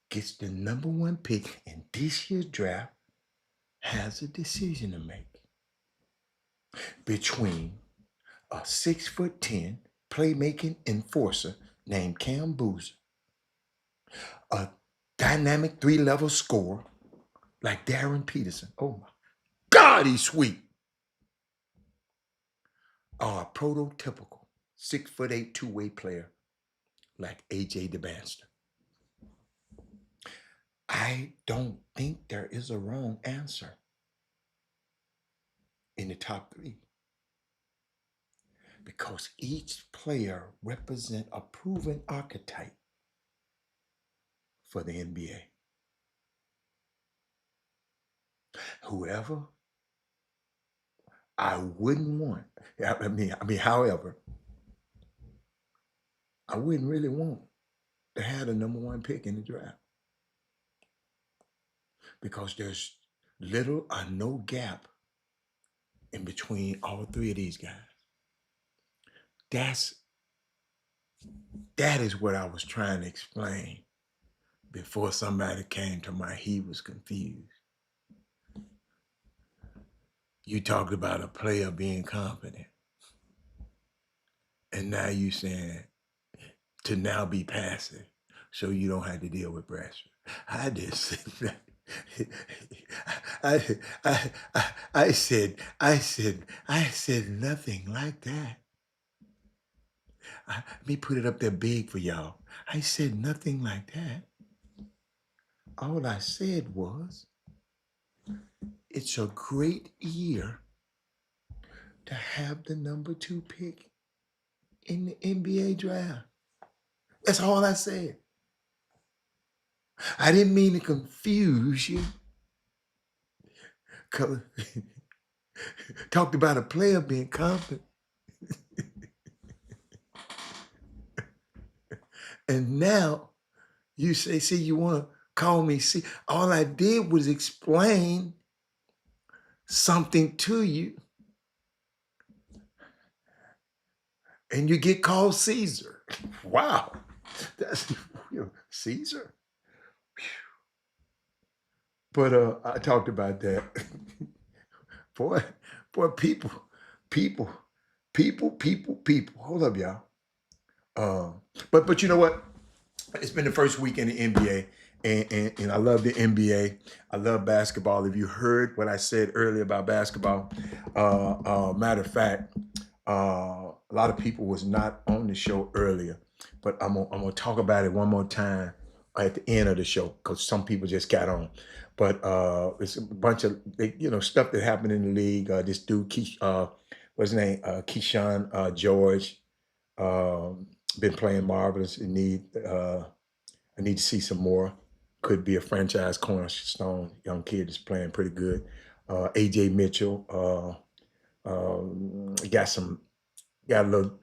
gets the number one pick in this year's draft has a decision to make between a 6'10" playmaking enforcer named Cam Boozer, a dynamic 3-level scorer like Darren Peterson. Oh my God, he's sweet. Or a prototypical 6'8" two-way player like AJ DeBanster. I don't think there is a wrong answer in the top three, because each player represents a proven archetype for the NBA. Whoever I wouldn't want, however, I wouldn't really want to have the number one pick in the draft, because there's little or no gap in between all three of these guys. That is what I was trying to explain before somebody came to my he was confused. You talked about a player being confident, and now you saying to now be passive so you don't have to deal with pressure. I just said I said nothing like that. Let me put it up there big for y'all. I said nothing like that. All I said was it's a great year to have the #2 pick in the NBA draft. That's all I said. I didn't mean to confuse you. Talked about a player being confident. And now you say, see, you want to call me. See, all I did was explain something to you. And you get called Caesar. Wow. That's Caesar. But I talked about that. boy, people. Hold up, y'all. But you know what? It's been the first week in the NBA, and I love the NBA. I love basketball. If you heard what I said earlier about basketball, matter of fact, a lot of people was not on the show earlier, but I'm gonna talk about it one more time at the end of the show because some people just got on. But it's a bunch of stuff that happened in the league. This dude, what's his name? Keyshawn George. Been playing marvelous. I need to see some more. Could be a franchise cornerstone. Young kid is playing pretty good. AJ Mitchell got a little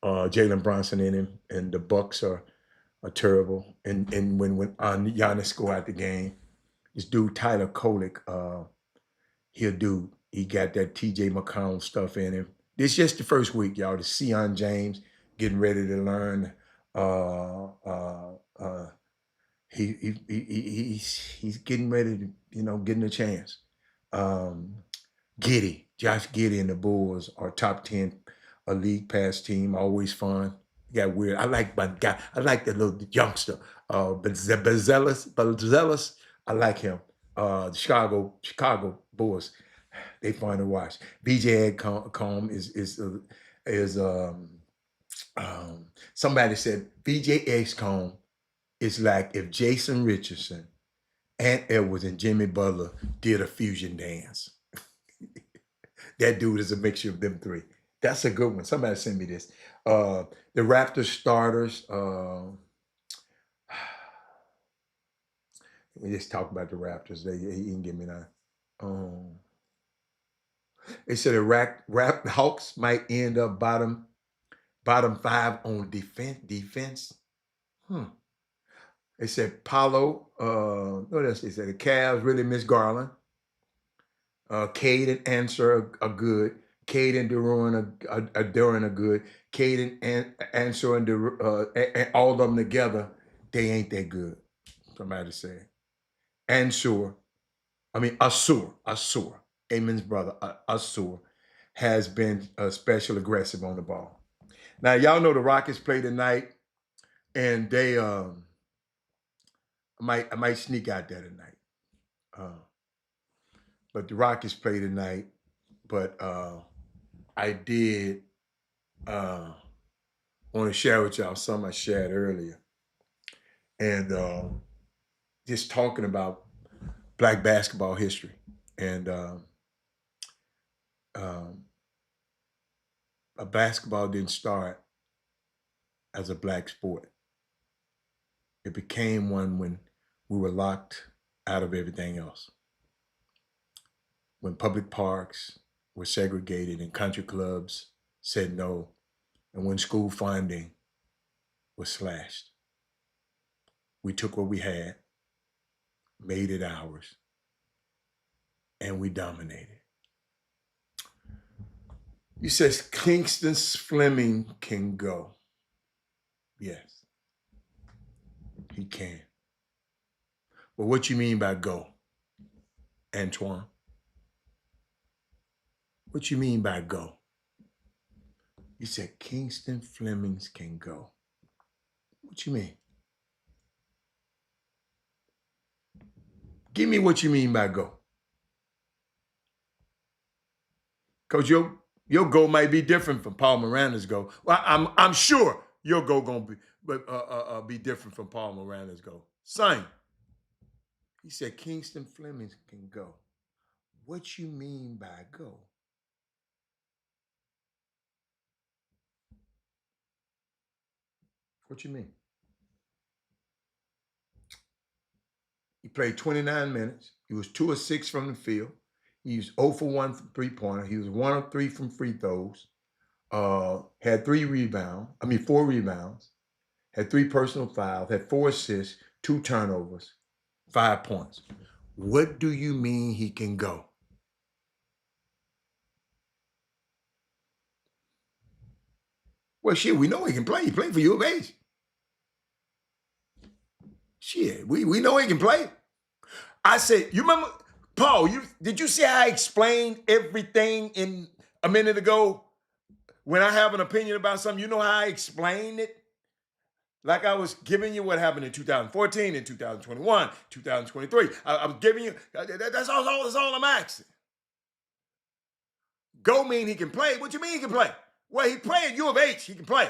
Jalen Brunson in him, and the Bucks are terrible. And when Giannis go out the game, this dude Tyler Kolek, he got that TJ McConnell stuff in him. This just the first week, y'all. The Sion James getting ready to learn. He's getting ready to, getting a chance. Josh Giddey and the Bulls are top 10 a league pass team. Always fun. Got weird. I like my guy. I like the little youngster. Bezelis. I like him. The Chicago Bulls. They fun to watch. BJ Edcomb is somebody said BJ Edcomb is like if Jason Richardson, Ant Edwards, and Jimmy Butler did a fusion dance. That dude is a mixture of them three. That's a good one. Somebody send me this. The Raptors starters. Let me just talk about the Raptors. He can give me that. They said the Hawks might end up bottom 5 on defense. They said Paolo. What else they said? The Cavs really miss Garland. Cade and Answer are good. Cade and Duran are good. Cade and Answer and all of them together, they ain't that good. Somebody say. Asur, Amen's brother, Asur, has been special aggressive on the ball. Now, y'all know the Rockets play tonight, and they I might sneak out there tonight. But the Rockets play tonight, but I did want to share with y'all something I shared earlier. And just talking about Black basketball history. And basketball didn't start as a Black sport. It became one when we were locked out of everything else. When public parks were segregated and country clubs said no, and when school funding was slashed. We took what we had, made it ours, and we dominated. He says Kingston Fleming can go. Yes, he can. But what you mean by go, Antoine? What you mean by go? You said Kingston Flemings can go. What you mean? Give me what you mean by go. Because your go might be different from Paul Miranda's go. Well, I'm sure your go gonna be different from Paul Miranda's go. Same. He said Kingston Fleming can go. What you mean by go? What you mean? He played 29 minutes. He was 2 of 6 from the field. He was 0 for 1 from three-pointer. He was 1 of 3 from free throws. Had 4 rebounds. Had 3 personal fouls. Had 4 assists, 2 turnovers, 5 points. What do you mean he can go? Well, shit, we know he can play. He played for U of H. Shit, we know he can play. I said, you remember, Paul, did you see how I explained everything in a minute ago? When I have an opinion about something, you know how I explained it? Like I was giving you what happened in 2014, in 2021, 2023. I was giving you, that's all I'm asking. Go mean he can play. What you mean he can play? Well, he played U of H. He can play.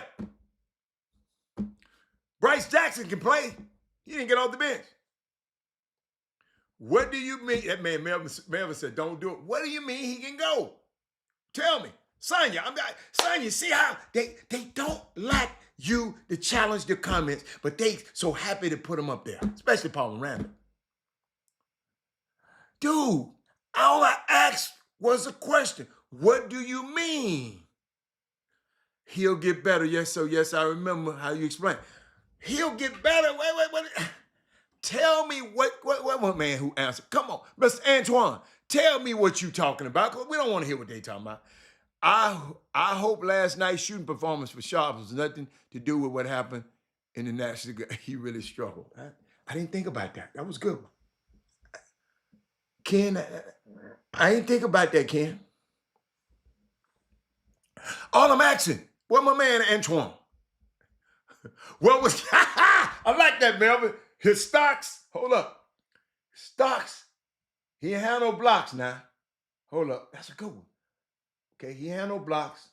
Bryce Jackson can play. He didn't get off the bench. What do you mean? That man, Melvin said, don't do it. What do you mean he can go? Tell me. Sonya, Sonya, see how they don't like you to challenge the comments, but they so happy to put them up there, especially Paul and Randall. Dude, all I asked was a question. What do you mean? He'll get better. Yes, so yes, I remember how you explained. He'll get better. Wait. Tell me what man who answered. Come on, Mr. Antoine, tell me what you talking about, because we don't want to hear what they talking about. I hope last night's shooting performance for Sharp was nothing to do with what happened in the National. He really struggled. I didn't think about that. That was good. Ken, I didn't think about that, Ken. All I'm asking, what my man Antoine? What was, I like that, Melvin. His stocks, hold up. Stocks, he ain't had no blocks now. Hold up, that's a good one. Okay, he had no blocks.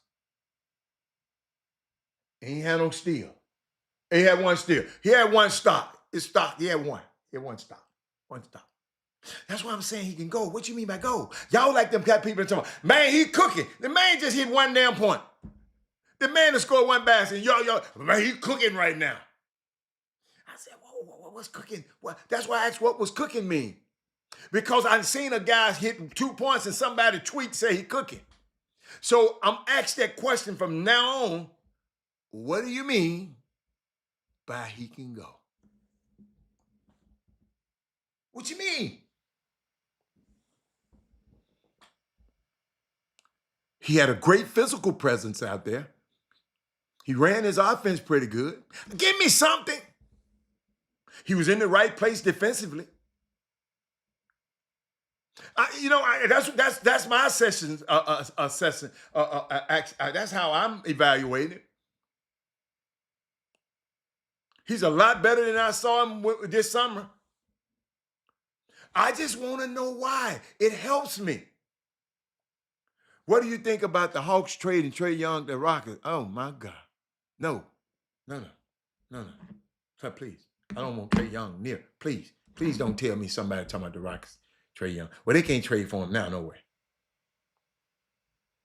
And he had no steal. And he had 1 steal. He had 1 stock. His stock, he had 1. He had 1 stock. 1 stock. That's why I'm saying he can go. What you mean by go? Y'all like them cat people talking, man, he cooking. The man just hit 1 damn point. The man that scored 1 basket. Yo, man, he cooking right now. I said, whoa, what's cooking? What? That's why I asked what was cooking mean. Because I've seen a guy hit 2 points and somebody tweet say he cooking. So I'm asked that question from now on. What do you mean by he can go? What you mean? He had a great physical presence out there. He ran his offense pretty good. Give me something. He was in the right place defensively. That's my assessment. That's how I'm evaluating. He's a lot better than I saw him this summer. I just want to know why. It helps me. What do you think about the Hawks trading Trae Young to Rockets? Oh my God. No. So please. I don't want Trae Young near. Please don't tell me somebody talking about the Rockets. Trae Young. Well, they can't trade for him now, no way.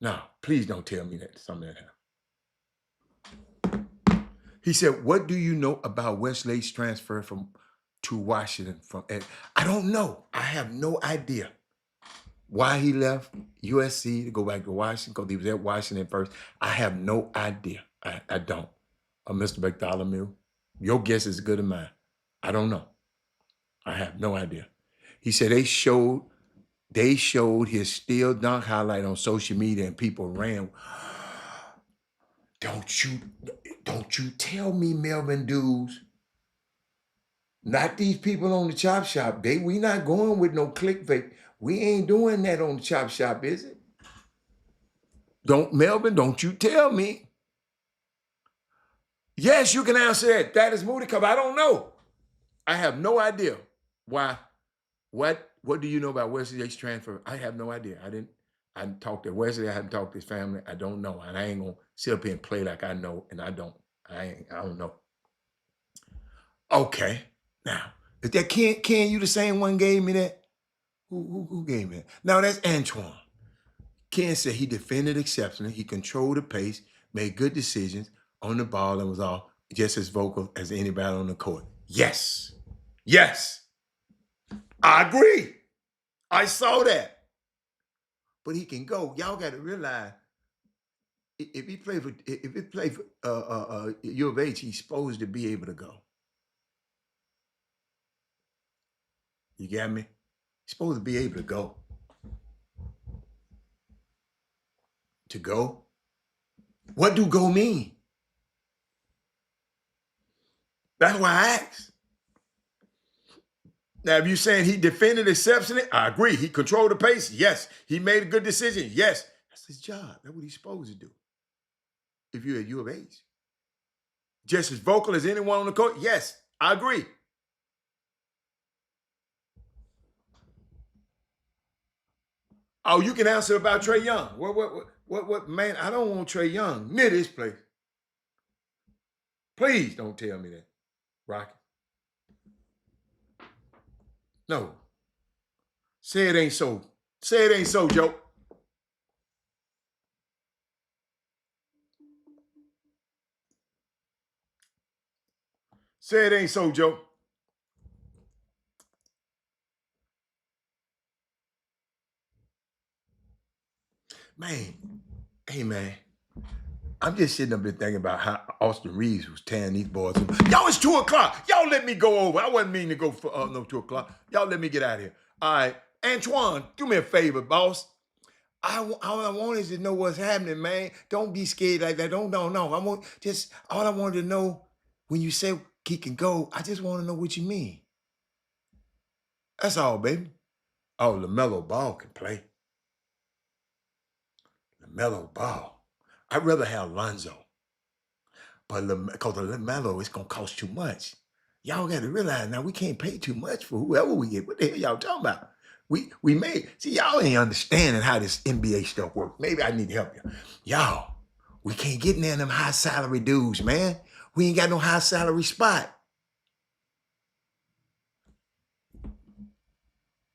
No, please don't tell me that something that happened. He said, what do you know about Westlake's transfer to Washington? I don't know. I have no idea why he left USC to go back to Washington, because he was at Washington first. I have no idea. I don't. Mr. Bartholomew, your guess is as good as mine. I don't know. I have no idea. He said they showed his steel dunk highlight on social media and people ran. Don't you tell me, Melvin dudes. Not these people on the Chop Shop. We not going with no clickbait. We ain't doing that on the Chop Shop, is it? Melvin, don't you tell me. Yes, you can answer that. That is Moody Cup. I don't know. I have no idea why. What do you know about Wesley Yates' transfer? I have no idea. I didn't talk to Wesley. I hadn't talked to his family. I don't know. And I ain't going to sit up here and play like I know, and I don't. I don't know. Okay. Now, Is that Ken, you the same one gave me that? Who gave me that? No, that's Antoine. Ken said he defended exceptionally. He controlled the pace, made good decisions on the ball, and was all just as vocal as anybody on the court. Yes. Yes. I agree. I saw that. But he can go. Y'all got to realize if he played for U of H, he's supposed to be able to go. You got me? He's supposed to be able to go. To go? What do go mean? That's why I asked. Now, if you're saying he defended exceptionally, I agree. He controlled the pace. Yes. He made a good decision. Yes. That's his job. That's what he's supposed to do. If you're at U of H. Just as vocal as anyone on the court? Yes. I agree. Oh, you can answer about Trae Young. What, man, I don't want Trae Young near this place. Please don't tell me that, Rocky. No. Say it ain't so. Say it ain't so, Joe. Say it ain't so, Joe. Man, hey, man. I'm just sitting up there thinking about how Austin Reeves was tearing these boys. Y'all, it's 2 o'clock. Y'all let me go over. I wasn't meaning to go for no 2 o'clock. Y'all let me get out of here. All right. Antoine, do me a favor, boss. All I want is to know what's happening, man. Don't be scared like that. Don't. All I wanted to know when you say he can go, I just want to know what you mean. That's all, baby. Oh, LaMelo Ball can play. LaMelo Ball. I'd rather have Lonzo. But because of LaMelo, it's going to cost too much. Y'all got to realize now we can't pay too much for whoever we get. What the hell y'all talking about? We made, see, y'all ain't understanding how this NBA stuff works. Maybe I need to help you. Y'all, we can't get none of them high salary dudes, man. We ain't got no high salary spot.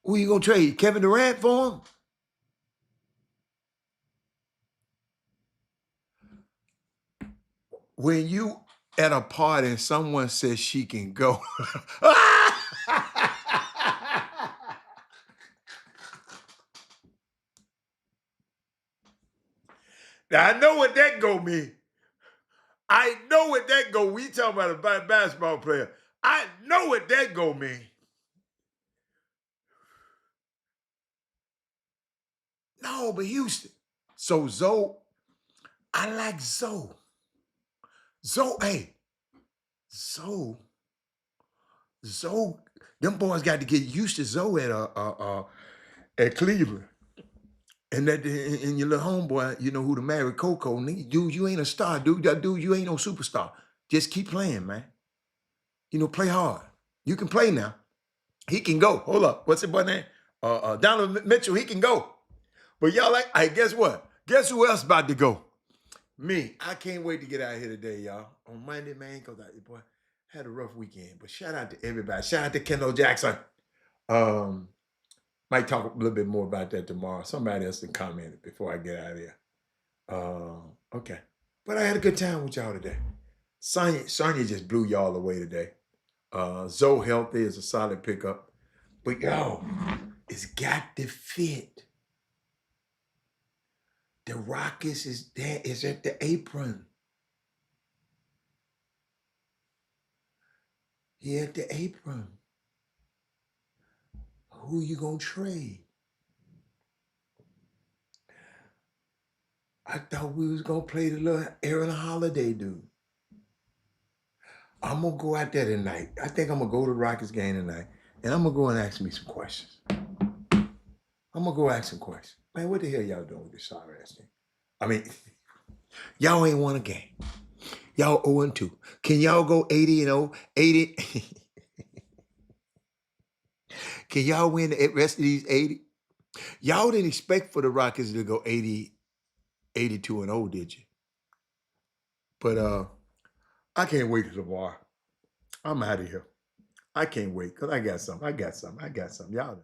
Who you gonna trade? Kevin Durant for him? When you at a party and someone says she can go. Now, I know what that go mean. I know what that go. We talking about a basketball player. I know what that go mean. No, but Houston. So Zoe, I like Zoe. Zoe, Zoe, them boys got to get used to Zoe at Cleveland. And your little homeboy, you know who to marry Coco, dude, you ain't a star, dude. That dude, you ain't no superstar. Just keep playing, man. You know, play hard. You can play now. He can go. Hold up. What's his boy name? Donovan Mitchell, he can go. But y'all like, hey, guess what? Guess who else about to go? Me. I can't wait to get out of here today, y'all. On Monday, man, because boy, had a rough weekend. But shout out to everybody. Shout out to Kendall Jackson. Might talk a little bit more about that tomorrow. Somebody else can comment before I get out of here. Okay. But I had a good time with y'all today. Sonya just blew y'all away today. Zoe healthy is a solid pickup. But yo, it's got to fit. The Rockets is there, is at the apron. He at the apron. Who you gonna trade? I thought we was gonna play the little Aaron Holiday dude. I'm gonna go out there tonight. I think I'm gonna go to the Rockets game tonight, and I'm gonna go and ask me some questions. I'm gonna go ask some questions. Man, what the hell y'all doing with this sorry ass thing? I mean, y'all ain't won a game. Y'all 0-2. Can y'all go 80-0? 80? Can y'all win the rest of these 80? Y'all didn't expect for the Rockets to go 82-0, did you? But I can't wait till tomorrow. I'm out of here. I can't wait because I got some. I got some. Y'all.